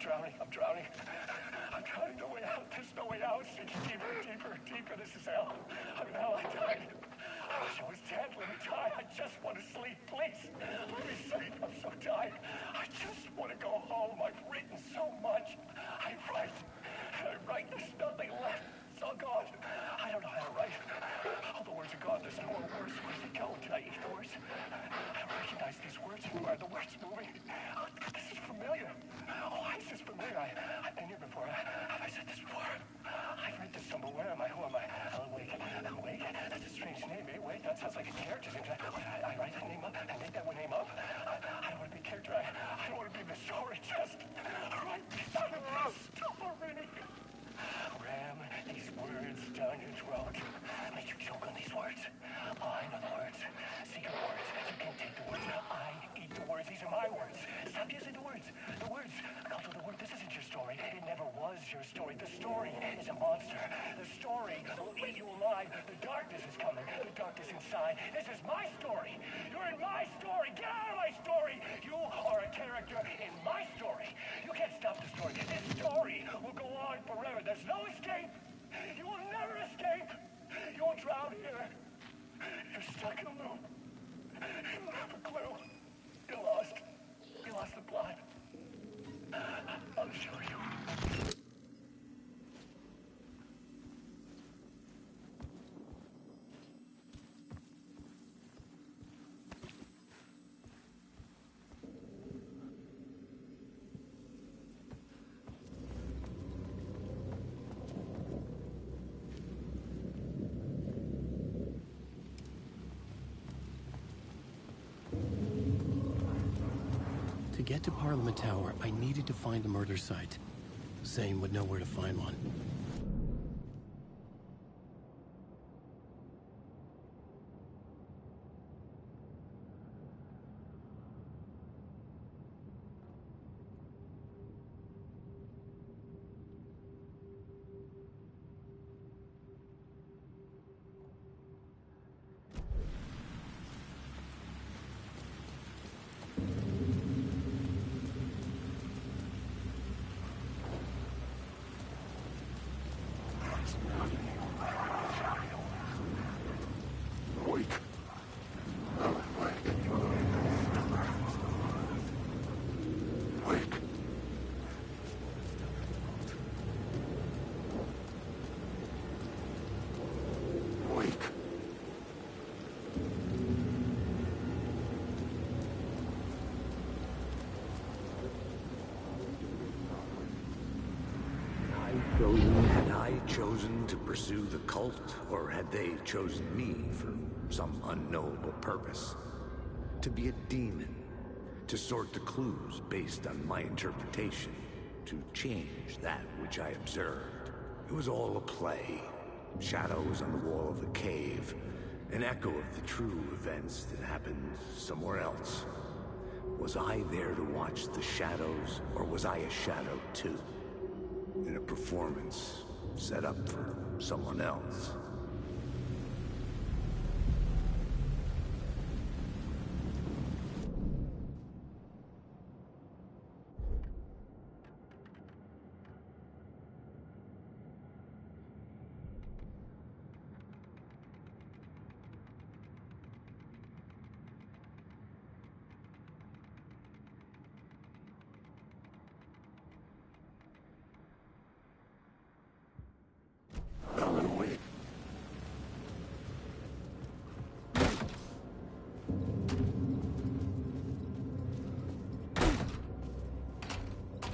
Drowning. I'm drowning. I'm drowning. No way out. There's no way out. It's deeper, deeper, deeper. This is hell. I'm in hell. I died. I wish I was dead. Let me die. I just want to sleep. Please. Let me sleep. I'm so tired. I just want to go home. I've written so much. I write. And I write. There's nothing left. It's all gone. I don't know how to write. All the words are gone. There's no more words. Where did they go? Did I eat the words? I recognize these words. Are the words moving? Oh, this is familiar. Oh, this is familiar. I've been here before. Have I said this before? I've read this somewhere. Where am I? Who am I? Alan Wake. Alan Wake? That's a strange name, eh? Wait, that sounds like a character's name. I write that name up? I make that name up? I don't want to be a character. I don't want to be the story. Just write down the story. Ram these words down your throat. Make you choke on these words. Oh, I know the words. Secret words. You can't take the words. I eat the words. These are my words. Stop using the words. The words. Culture, the word. This isn't your story. It never was your story. The story is a monster. The story will eat you alive. The darkness is coming. The darkness inside. This is my story. You're in my story. Get out of my story. You are a character in my story. You can't stop the story. This story will go on forever. There's no escape. You will never escape. You will drown here. You're stuck in a loop. You don't have a clue. You're lost. You lost the plot. I'll show you. To get to Parliament Tower, I needed to find a murder site. Zane would know where to find one. Had I chosen to pursue the cult, or had they chosen me for some unknowable purpose? To be a demon, to sort the clues based on my interpretation, to change that which I observed. It was all a play. Shadows on the wall of the cave, an echo of the true events that happened somewhere else. Was I there to watch the shadows, or was I a shadow too? In a performance set up for someone else?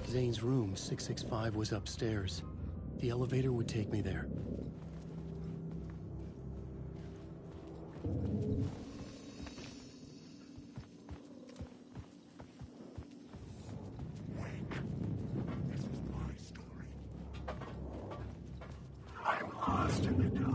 Zane's room, 665, was upstairs. The elevator would take me there. I'm lost in the dark.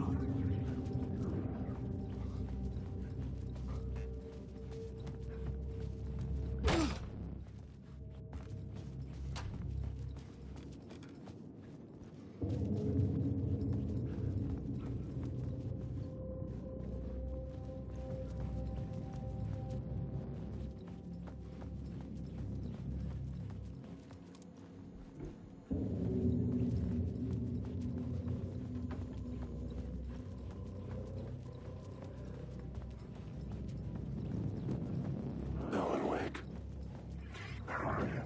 Alan Wake. Where are you?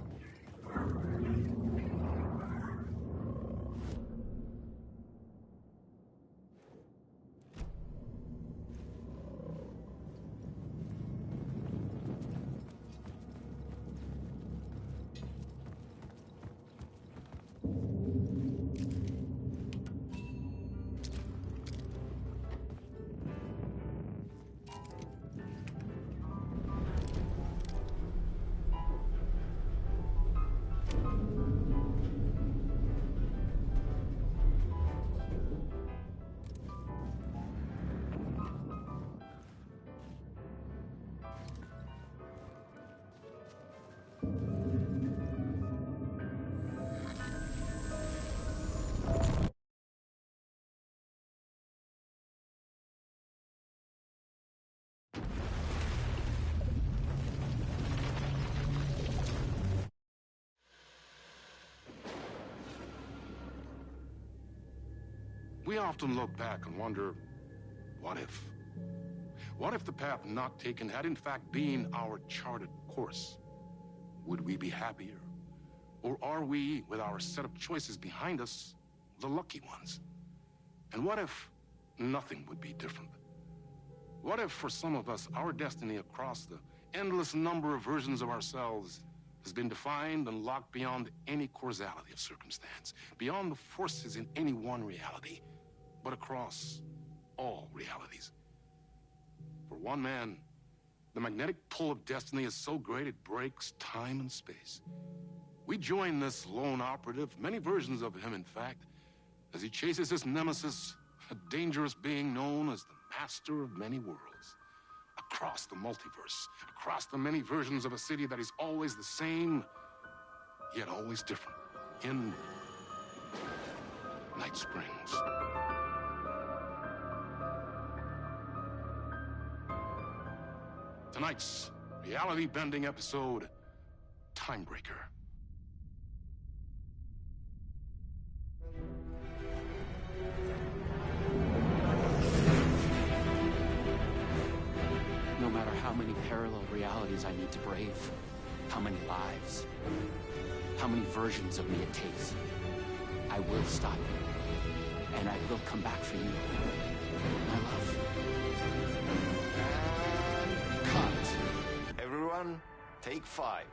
We often look back and wonder, what if? What if the path not taken had in fact been our charted course? Would we be happier? Or are we, with our set of choices behind us, the lucky ones? And what if nothing would be different? What if, for some of us, our destiny across the endless number of versions of ourselves has been defined and locked beyond any causality of circumstance, beyond the forces in any one reality, but across all realities? For one man, the magnetic pull of destiny is so great it breaks time and space. We join this lone operative, many versions of him in fact, as he chases his nemesis, a dangerous being known as the master of many worlds. Across the multiverse, across the many versions of a city that is always the same, yet always different, in Night Springs. Tonight's reality-bending episode, Timebreaker. No matter how many parallel realities I need to brave, how many lives, how many versions of me it takes, I will stop you, and I will come back for you, my love. And cut. Everyone, take 5.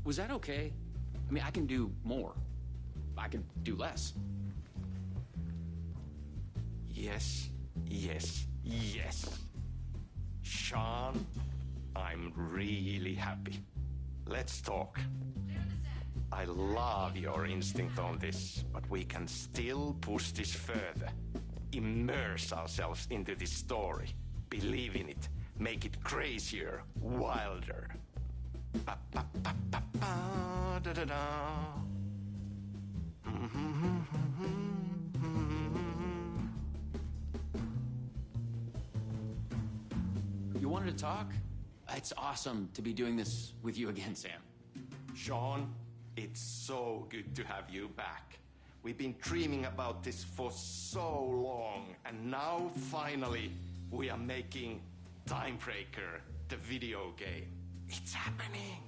Was that okay? I mean, I can do more. I can do less. Yes, yes, yes. Sean, I'm really happy. Let's talk. I love your instinct on this, but we can still push this further. Immerse ourselves into this story. Believe in it. Make it crazier, wilder. Ba, ba, ba, ba, ba, da, da, da. You wanted to talk? It's awesome to be doing this with you again, Sam. Sean, it's so good to have you back. We've been dreaming about this for so long, and now finally we are making Timebreaker, the video game. It's happening.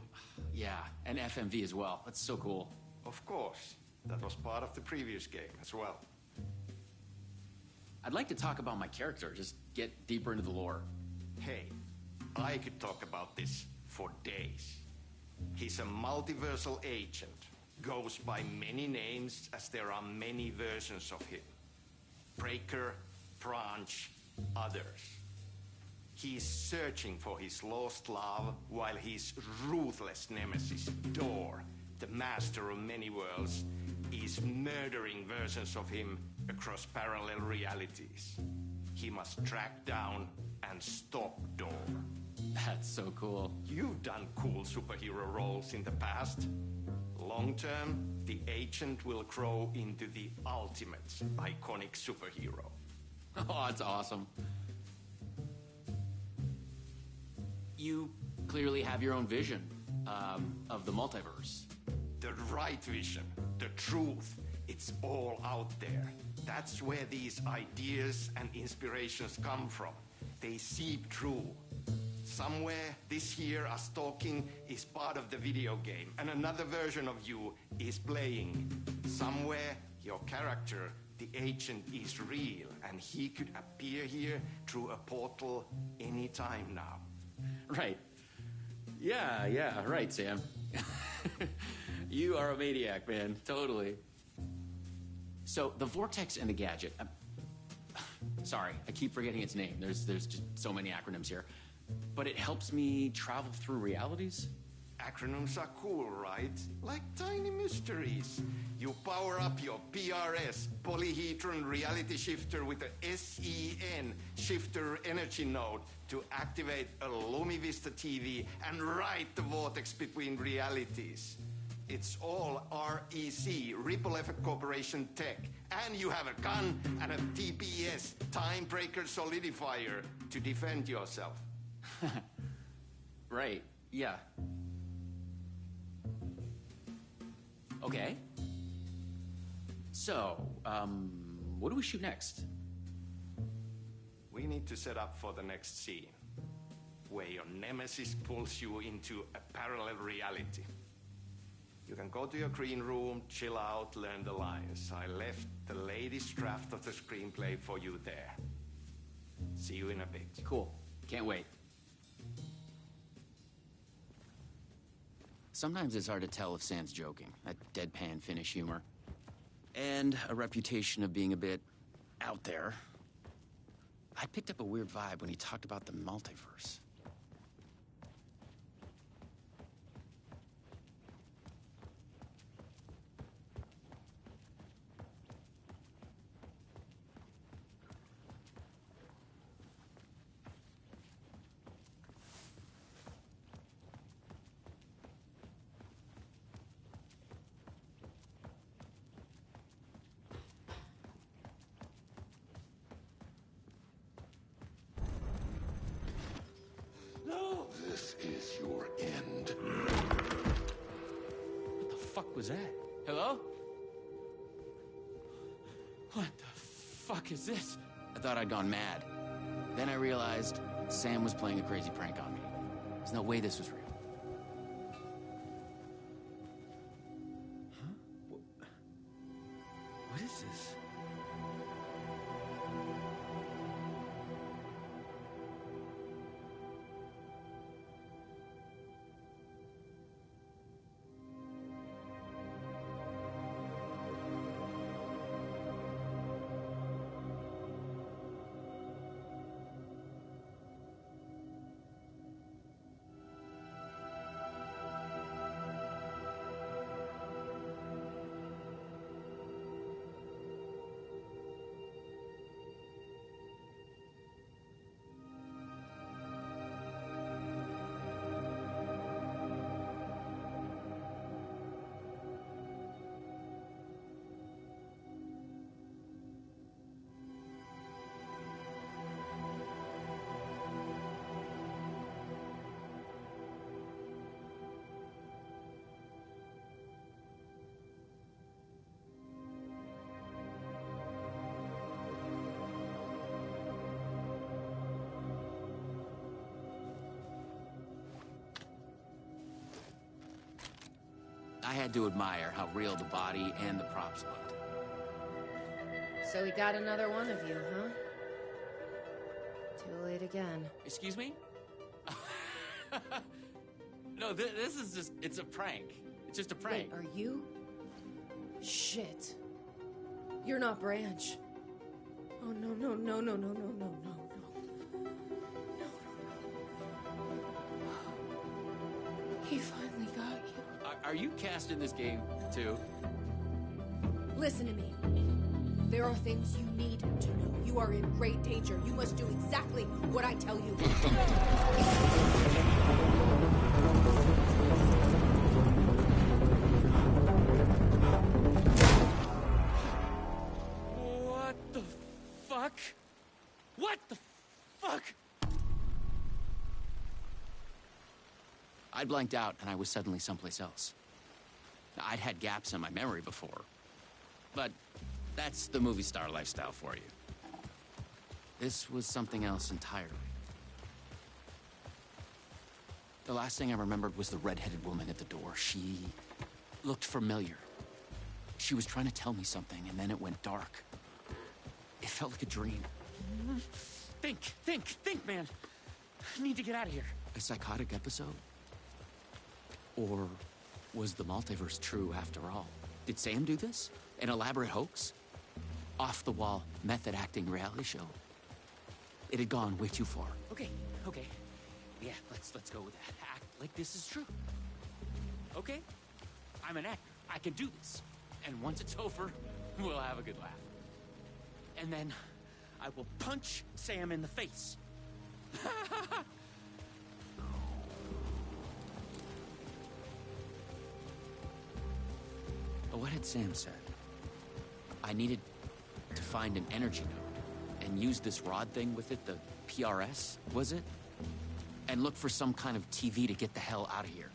Yeah, and FMV as well. That's so cool. Of course. That was part of the previous game as well. I'd like to talk about my character, just get deeper into the lore. Hey, I could talk about this for days. He's a multiversal agent. Goes by many names as there are many versions of him. Breaker, Branch, others. He's searching for his lost love while his ruthless nemesis, Door, the master of many worlds, is murdering versions of him across parallel realities. He must track down and stop Door. That's so cool. You've done cool superhero roles in the past. Long term, the agent will grow into the ultimate iconic superhero. Oh, that's awesome. You clearly have your own vision of the multiverse. The right vision, the truth, it's all out there. That's where these ideas and inspirations come from. They seep through. Somewhere, this here, us talking, is part of the video game, and another version of you is playing. Somewhere, your character, the agent, is real, and he could appear here through a portal anytime now. Right. Yeah, right, Sam. You are a maniac, man. Totally. So, the Vortex and the Gadget. Sorry, I keep forgetting its name. There's just so many acronyms here. But it helps me travel through realities? Acronyms are cool, right? Like tiny mysteries. You power up your PRS, Polyhedron Reality Shifter, with a SEN Shifter Energy Node to activate a LumiVista TV and write the vortex between realities. It's all REC, Ripple Effect Corporation tech. And you have a gun and a TPS, Timebreaker Solidifier, to defend yourself. Right, yeah. Okay. So, what do we shoot next? We need to set up for the next scene, where your nemesis pulls you into a parallel reality. You can go to your green room, chill out, learn the lines. I left the latest draft of the screenplay for you there. See you in a bit. Cool. Can't wait. Sometimes it's hard to tell if Sam's joking. That deadpan Finnish humor. And a reputation of being a bit out there. I picked up a weird vibe when he talked about the multiverse. This is your end. What the fuck was that? Hello? What the fuck is this? I thought I'd gone mad. Then I realized Sam was playing a crazy prank on me. There's no way this was real. Huh? What is this? I had to admire how real the body and the props looked. So he got another one of you, huh? Too late again. Excuse me? No, this is just, it's a prank. It's just a prank. Wait, are you? Shit. You're not Branch. Oh, no, no, no, no, no, no, no, no, no. He finally got you. Are you cast in this game, too? Listen to me. There are things you need to know. You are in great danger. You must do exactly what I tell you. What the fuck? What the fuck? I blanked out and I was suddenly someplace else. I'd had gaps in my memory before, but that's the movie star lifestyle for you. This was something else entirely. The last thing I remembered was the red-headed woman at the door. She looked familiar. She was trying to tell me something, and then it went dark. It felt like a dream. Think, man. I need to get out of here. A psychotic episode? Or was the multiverse true after all? Did Sam do this? An elaborate hoax? Off-the-wall, method-acting reality show? It had gone way too far. Okay. Yeah, let's go with that. Act like this is true. Okay? I'm an actor. I can do this. And once it's over, we'll have a good laugh. And then I will punch Sam in the face. What had Sam said? I needed to find an energy node and use this rod thing with it, the PRS, was it? And look for some kind of TV to get the hell out of here.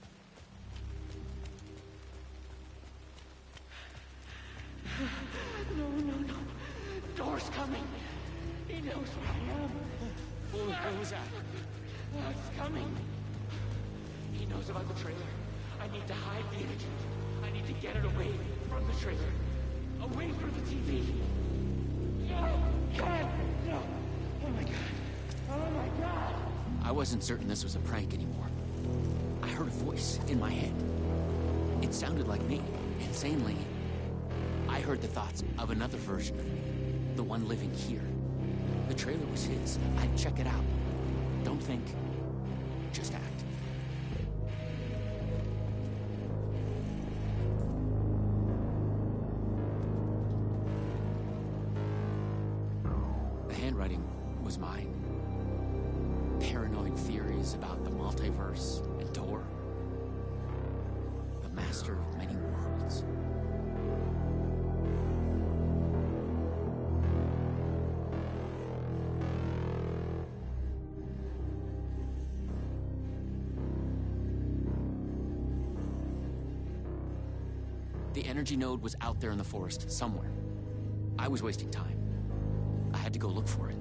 No. Door's coming. He knows where I am. What was that? It's coming. He knows about the trailer. I need to hide the energy. I need to get it away from the trailer. Away from the TV. No! God! No! Oh my God! Oh my God! I wasn't certain this was a prank anymore. I heard a voice in my head. It sounded like me. Insanely, I heard the thoughts of another version of me. The one living here. The trailer was his. I'd check it out. Don't think. Just act. The handwriting was mine. Paranoid theories about the multiverse and Door. The master of many worlds. The energy node was out there in the forest somewhere. I was wasting time. I had to go look for it.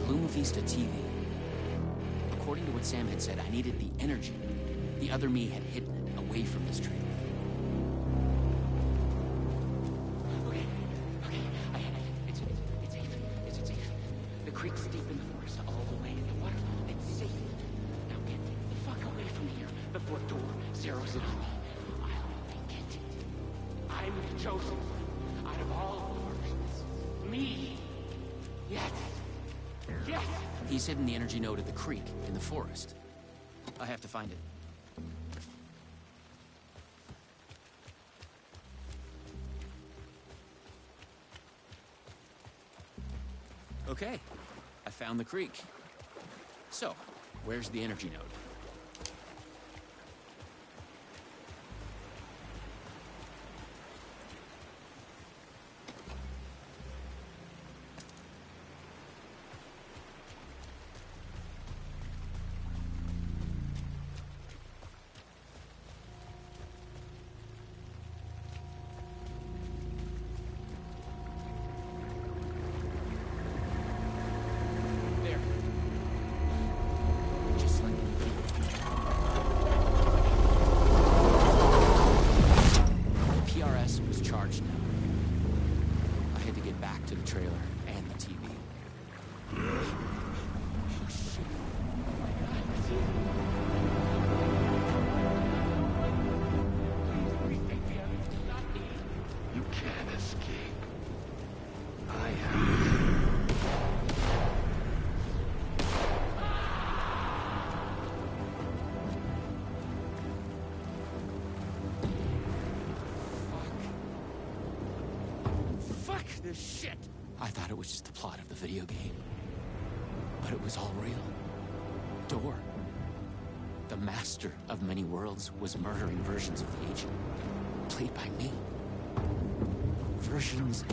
Luma Vista TV. According to what Sam had said, I needed the energy. The other me had hidden it away from this trailer. Okay. I had it. It's safe. The creek's deep in the forest, all the way in the water. It's safe. Now get the fuck away from here before Door zeroes it on me. I'll get it. I'm the chosen out of all versions. Me. Yes. He's hidden the energy node at the creek in the forest. I have to find it. Okay, I found the creek. So, where's the energy node? this shit! I thought it was just the plot of the video game. But it was all real. Door, the master of many worlds, was murdering versions of the agent, played by me. Versions.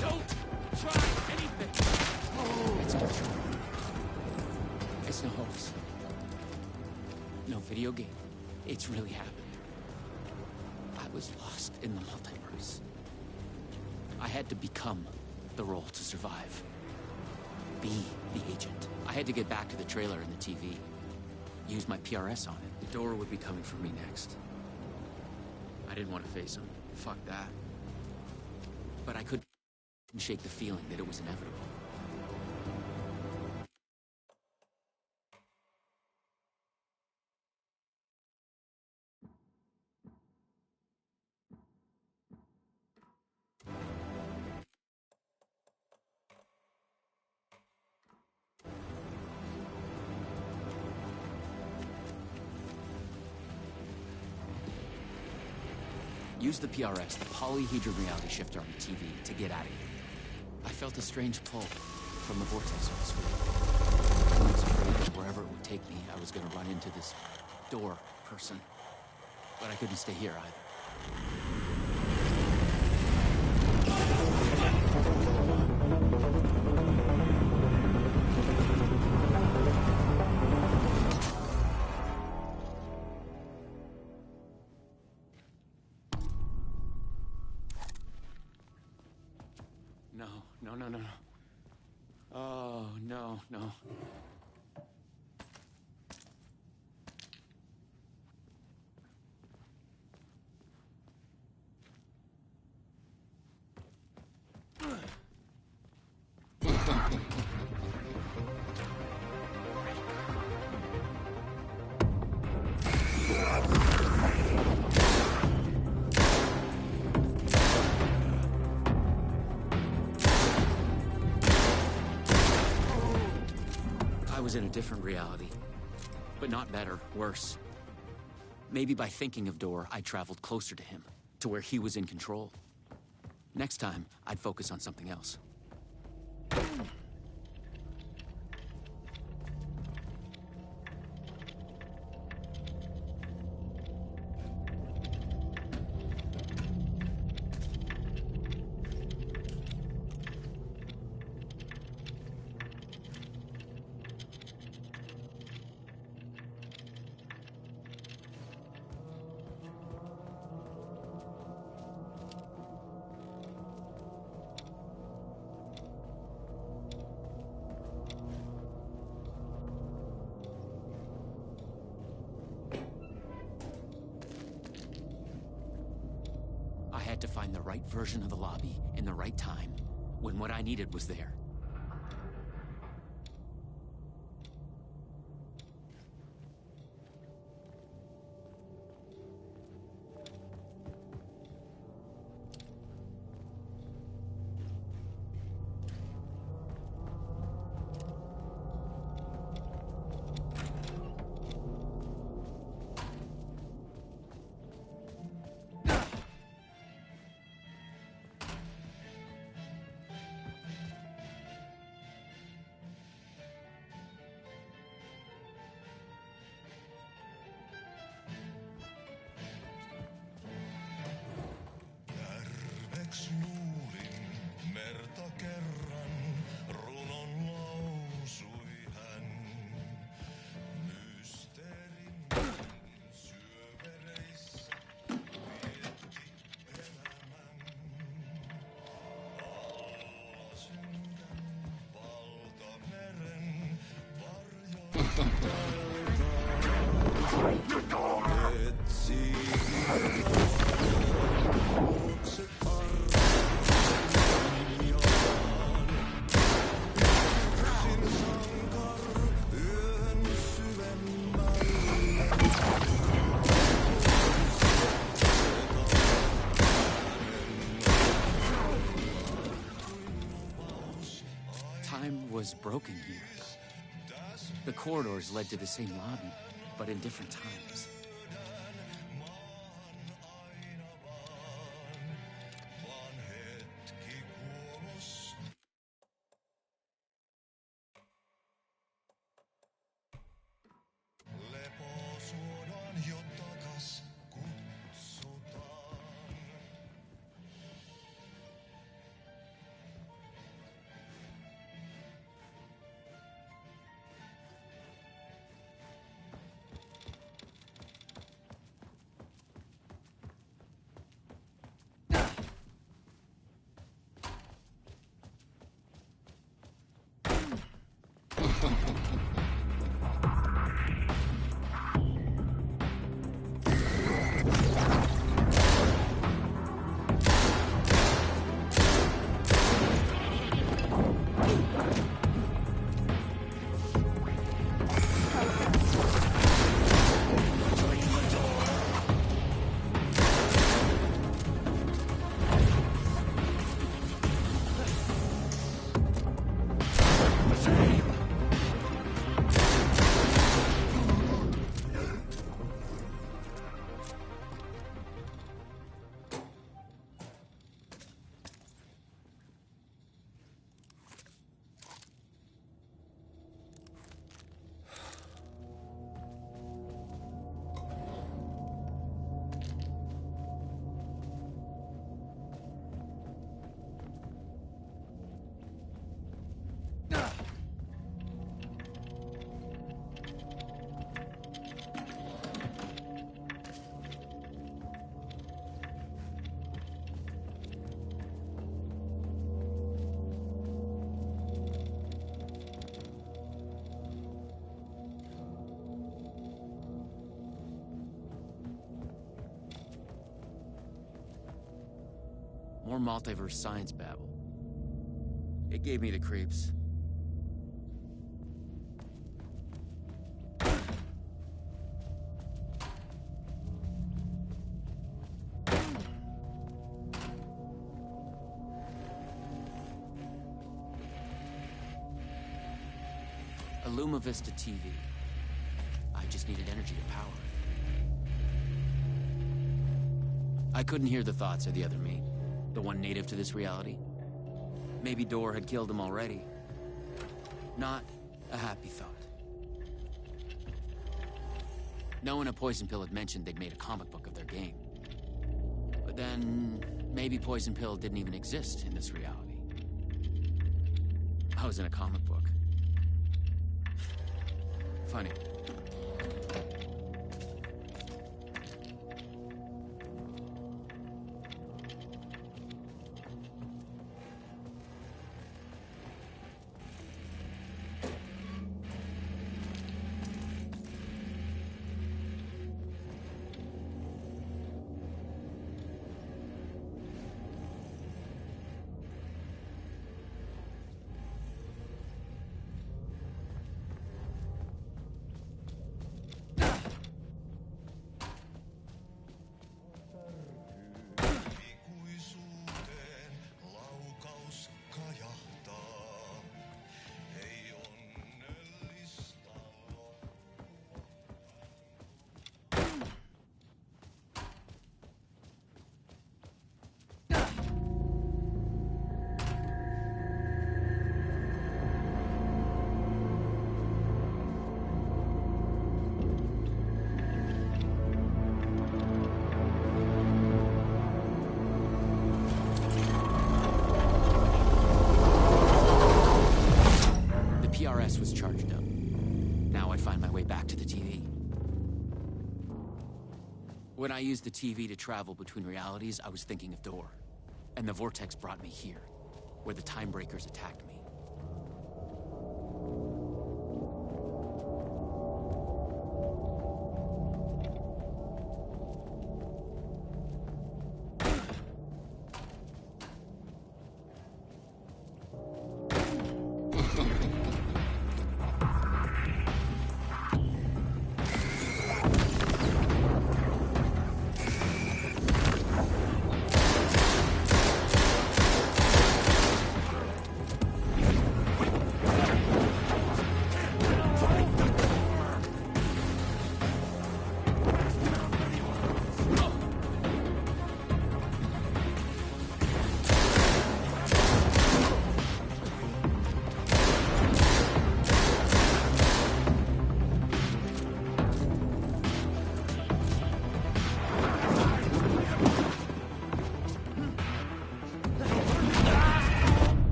Don't try anything! It's not true. It's no hoax. No video game. It's really happening. I was lost in the multiverse. I had to become the role to survive. Be the agent. I had to get back to the trailer and the TV. Use my PRS on it. The door would be coming for me next. I didn't want to face him. Fuck that. But I couldn't shake the feeling that it was inevitable. Use the PRS, the polyhedron reality shifter on the TV, to get out of here. I felt a strange pull from the vortex on the screen. I was afraid that wherever it would take me, I was going to run into this door person. But I couldn't stay here either. No. Oh, no. I was in a different reality, but not better, worse. Maybe by thinking of Door, I traveled closer to him, to where he was in control. Next time, I'd focus on something else. I had to find the right version of the lobby in the right time, when what I needed was there. Time was broken here. The corridors led to the same lobby, but in different times. More multiverse science babble. It gave me the creeps. A Luma Vista TV. I just needed energy to power it. I couldn't hear the thoughts of the other me, the one native to this reality. Maybe Door had killed him already. Not a happy thought. No one at Poison Pill had mentioned they'd made a comic book of their game. But then, maybe Poison Pill didn't even exist in this reality. I was in a comic book. Funny. Was charged up. Now I find my way back to the TV. When I used the TV to travel between realities, I was thinking of Door. And the vortex brought me here, where the Time Breakers attacked me.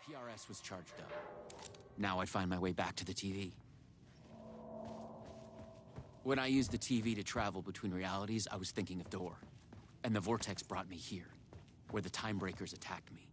PRS was charged up. Now I find my way back to the TV. When I used the TV to travel between realities, I was thinking of Door. And the vortex brought me here, where the Time Breakers attacked me.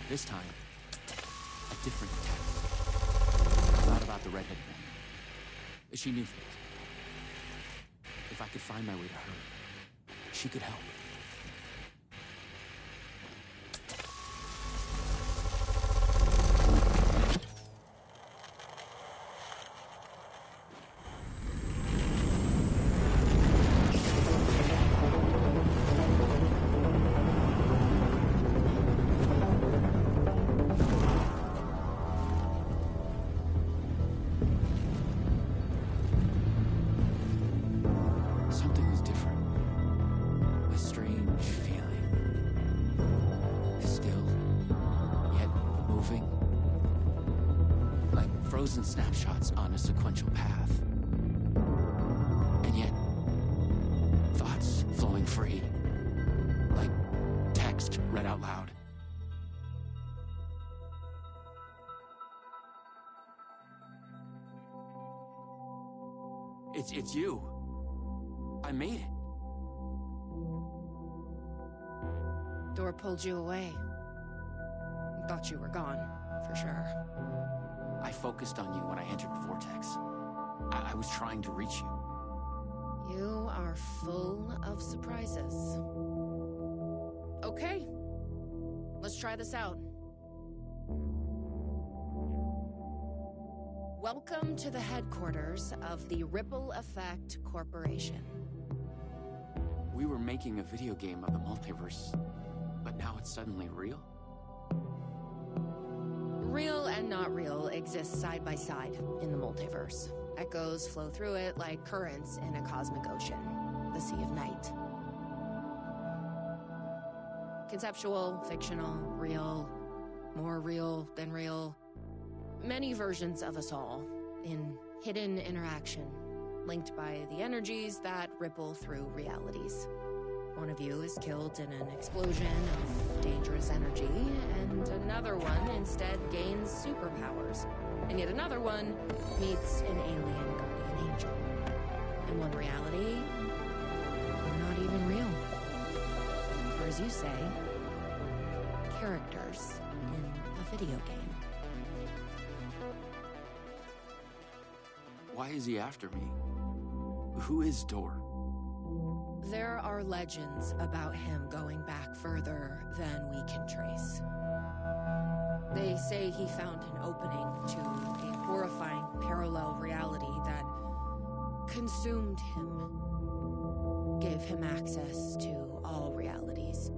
This time, a different detective. I thought about the redheaded woman. She knew things. If I could find my way to her, she could help. Something was different. A strange feeling. Still, yet moving. Like frozen snapshots on a sequential path. And yet, thoughts flowing free. Like text read out loud. It's you. I made it. Door pulled you away. Thought you were gone, for sure. I focused on you when I entered the vortex. I was trying to reach you. You are full of surprises. Okay. Let's try this out. Welcome to the headquarters of the Ripple Effect Corporation. We were making a video game of the multiverse, but now it's suddenly real? Real and not real exist side by side in the multiverse. Echoes flow through it like currents in a cosmic ocean, the Sea of Night. Conceptual, fictional, real, more real than real. Many versions of us all, in hidden interaction, linked by the energies that ripple through realities. One of you is killed in an explosion of dangerous energy, and another one instead gains superpowers. And yet another one meets an alien guardian angel. In one reality, you're not even real. Or as you say, characters in a video game. Why is he after me? Who is Door? There are legends about him going back further than we can trace. They say he found an opening to a horrifying parallel reality that consumed him, gave him access to all realities.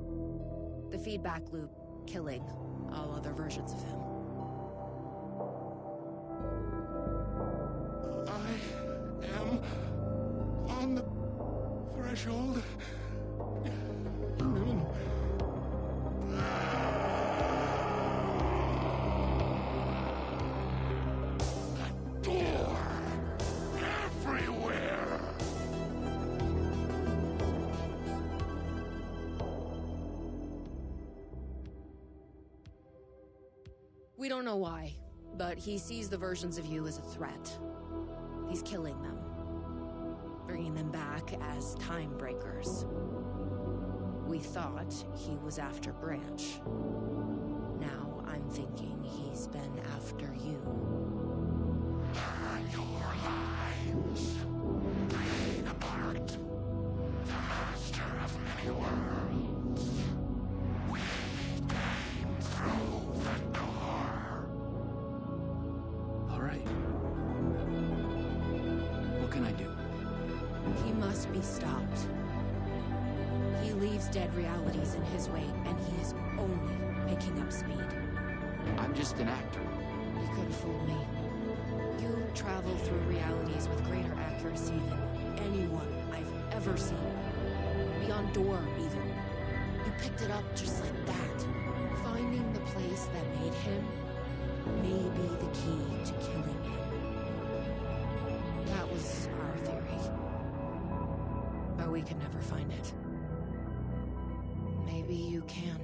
The feedback loop killing all other versions of him. I am on the threshold. That door everywhere. We don't know why, but he sees the versions of you as a threat. He's killing them, bringing them back as time breakers. We thought he was after Branch. Now I'm thinking he's been after you. Turn your lives. Break apart. The master of many worlds. We came through the door. All right. What can I do? He must be stopped. He leaves dead realities in his wake, and he is only picking up speed. I'm just an actor. You could have fooled me. You travel through realities with greater accuracy than anyone I've ever seen. Beyond Door, even. You picked it up just like that. Finding the place that made him may be the key to killing him. That was our theory. But we could never find it. Maybe you can.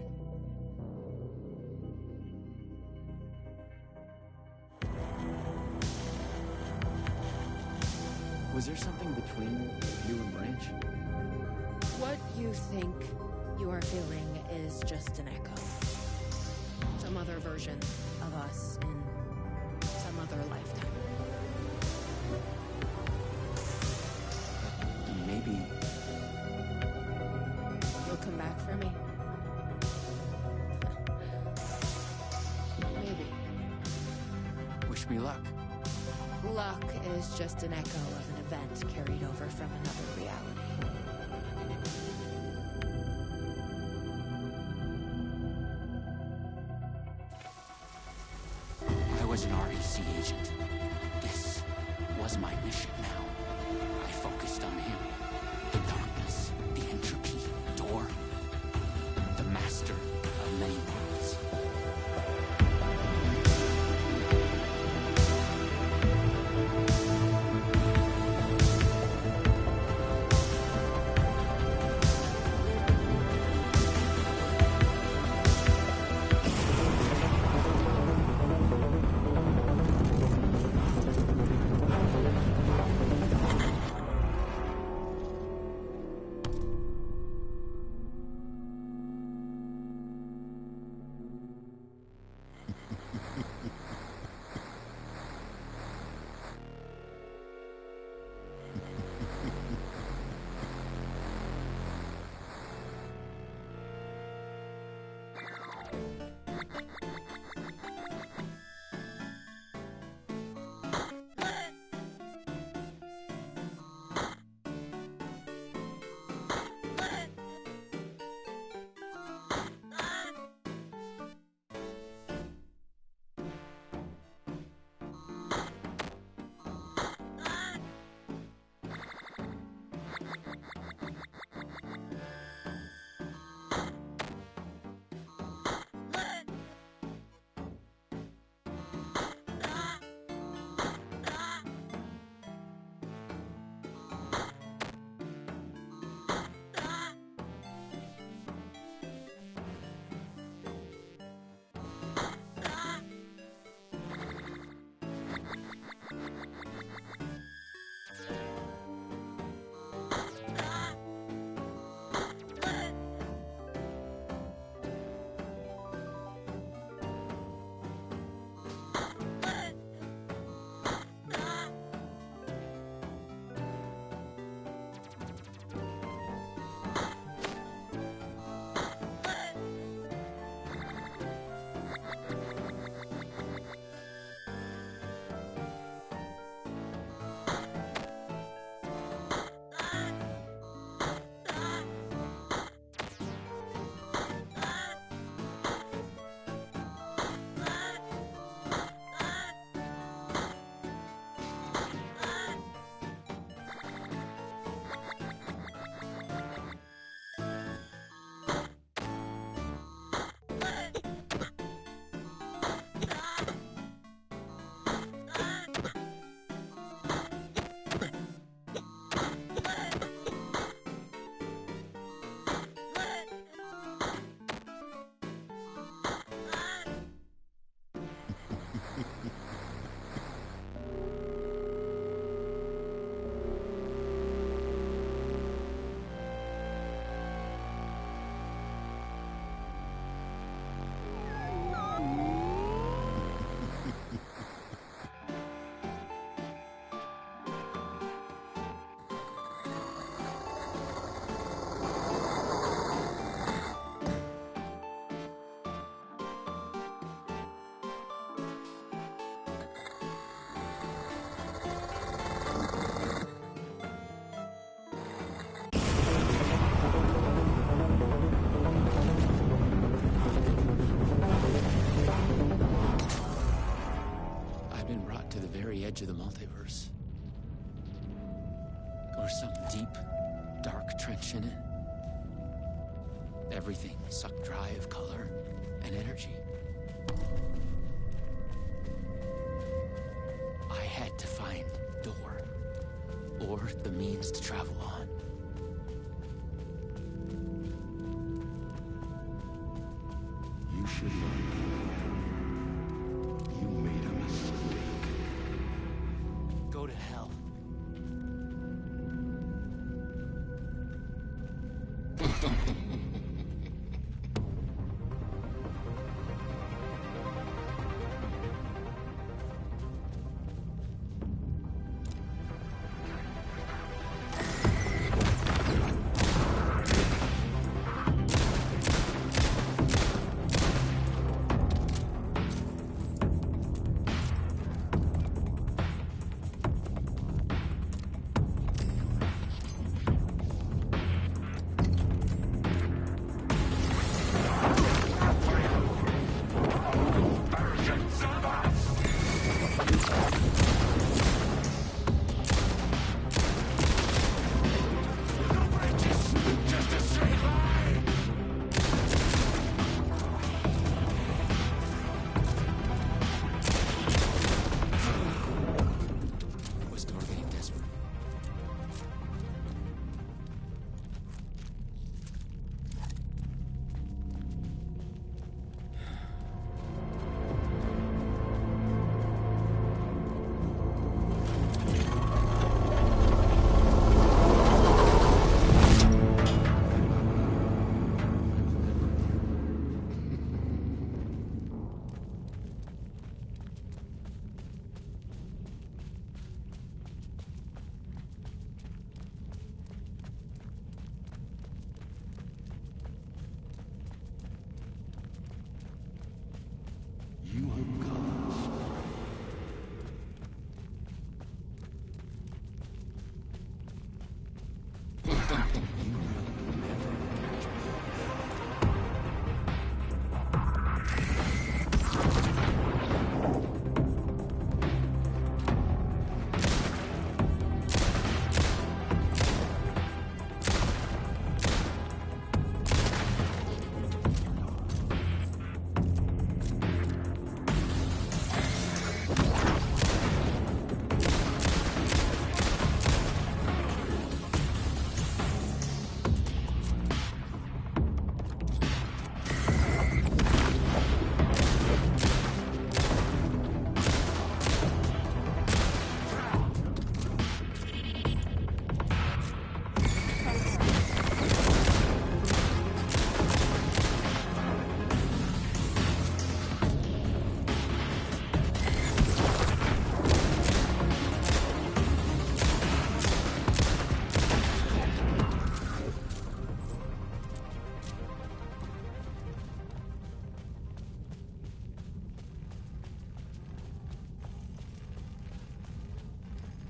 Was there something between you and Branch? What you think you are feeling is just an echo. some other version of us in some other lifetime. Maybe you'll come back for me. Maybe. Wish me luck. Luck is just an echo of an event carried over from another reality. I was an REC agent. This was my mission now. I focused on him. The darkness, the entropy, Door. The master of many worlds. Edge of the multiverse. Or some deep, dark trench in it. Everything sucked dry of color and energy. I had to find Door, or the means to travel on. You should learn. You made a mistake. Go to hell.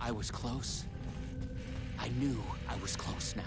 I was close. I knew I was close now.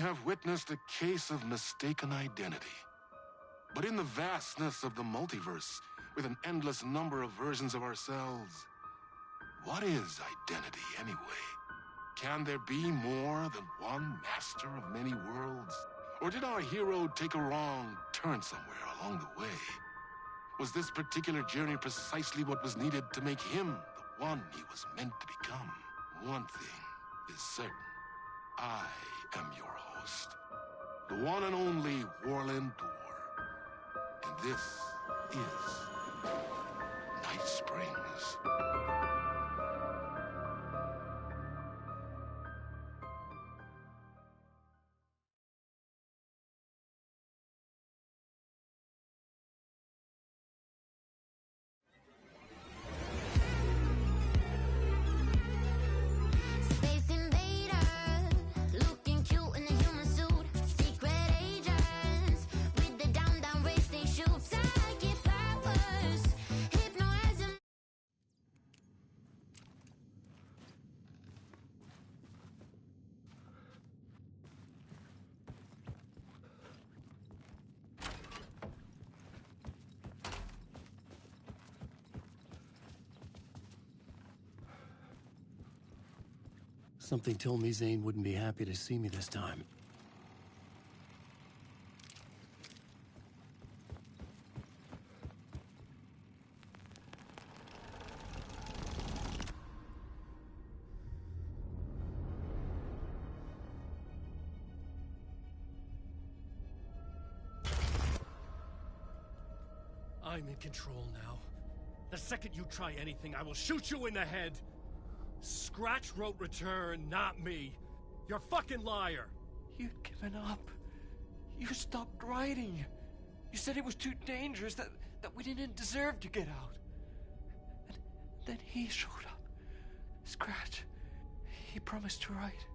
have witnessed a case of mistaken identity. But in the vastness of the multiverse, with an endless number of versions of ourselves, what is identity anyway? Can there be more than one master of many worlds? Or did our hero take a wrong turn somewhere along the way? Was this particular journey precisely what was needed to make him the one he was meant to become? One thing is certain. I am your host, the one and only Warland Door. And this is Night Springs. Something told me Zane wouldn't be happy to see me this time. I'm in control now. The second you try anything, I will shoot you in the head! Scratch wrote return, not me. You're a fucking liar. You'd given up. You stopped writing. You said it was too dangerous, that we didn't deserve to get out. And then he showed up. Scratch. He promised to write.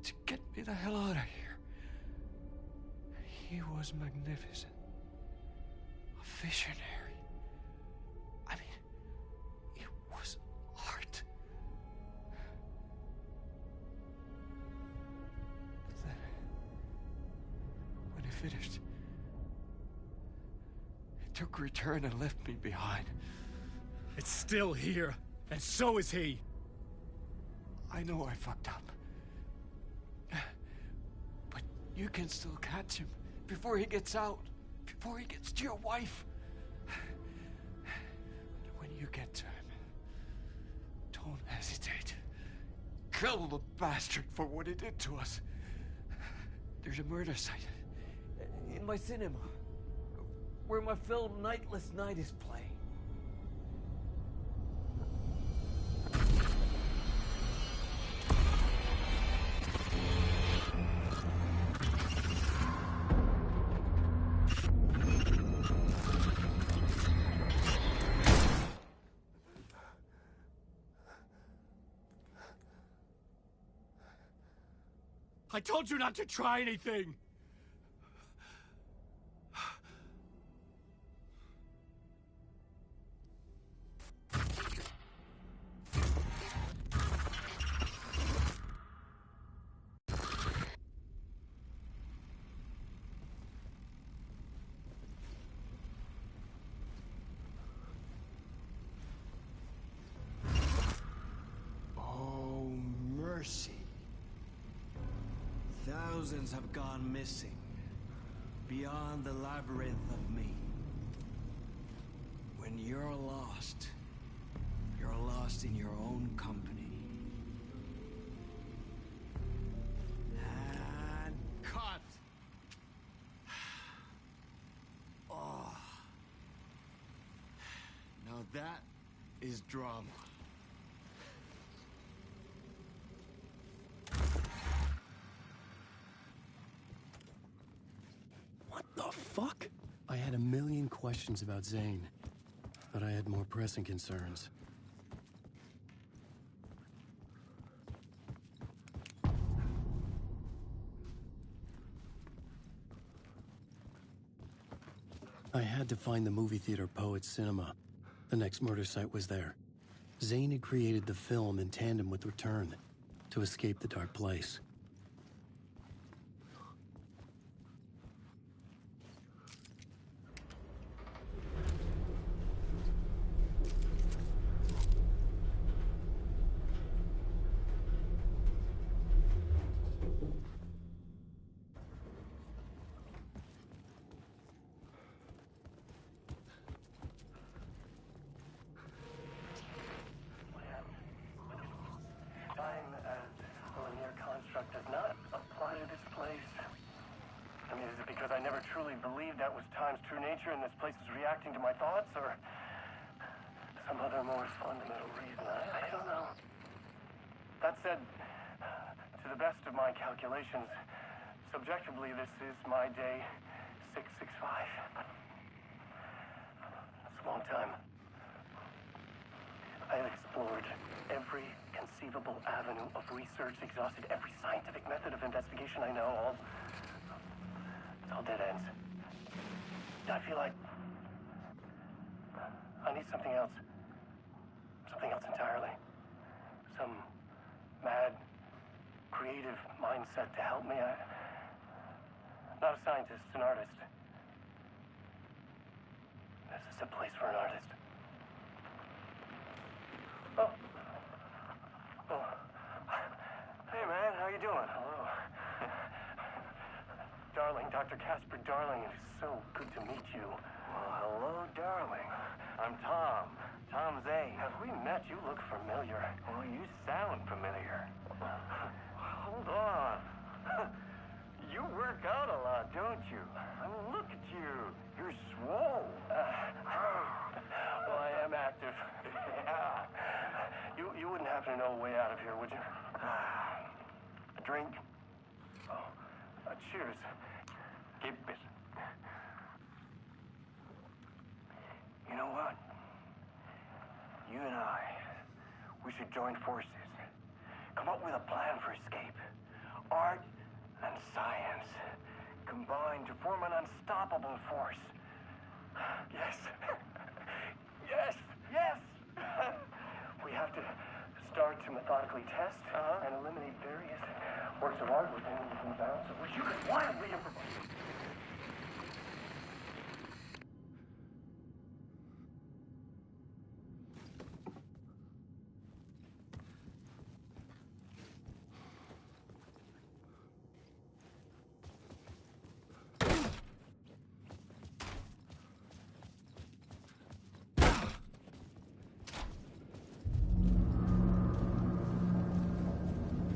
To get me the hell out of here. He was magnificent. A visionary. I mean, it was art. When he finished, he took return and left me behind. It's still here, and so is he. I know I fucked up. But you can still catch him before he gets out, before he gets to your wife. When you get to him, don't hesitate. Kill the bastard for what he did to us. There's a murder site in my cinema where my film Nightless Night is playing. I told you not to try anything! Oh, mercy. Thousands have gone missing, beyond the labyrinth of me. When you're lost in your own company. And cut! Oh. Now that is drama. What the fuck? I had a million questions about Zane, but I had more pressing concerns. I had to find the movie theater Poets Cinema. The next murder site was there. Zane had created the film in tandem with Return to escape the dark place. place is reacting to my thoughts, or some other more fundamental reason. I don't know. That said, to the best of my calculations, subjectively, this is my day 665. It's a long time. I have explored every conceivable avenue of research, exhausted every scientific method of investigation I know. It's all dead ends. I feel like I need something else. Something else entirely. Some mad, creative mindset to help me. I'm not a scientist, an artist. This is a place for an artist. Oh. Hey, man, how you doing? Hello. Darling, Dr. Casper Darling, it is so good to meet you. Well, hello, darling. I'm Tom. Tom Zane. Have we met? You look familiar. Well, you sound familiar. Hold on. You work out a lot, don't you? I mean, look at you. You're swole. Well, I am active. Yeah. You wouldn't happen to know a way out of here, would you? A drink? Oh, cheers. Keep it. You know what? You and I, we should join forces. Come up with a plan for escape. Art and science combine to form an unstoppable force. Yes. Yes. Yes. We have to start to methodically test and eliminate various works of art within the bounds of which you could wildly improvise.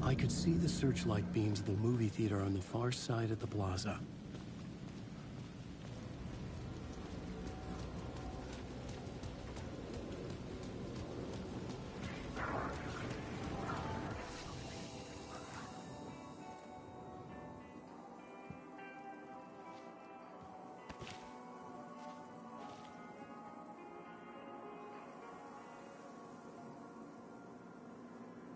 I could see the searchlight beams of the movie theater on the far side of the plaza.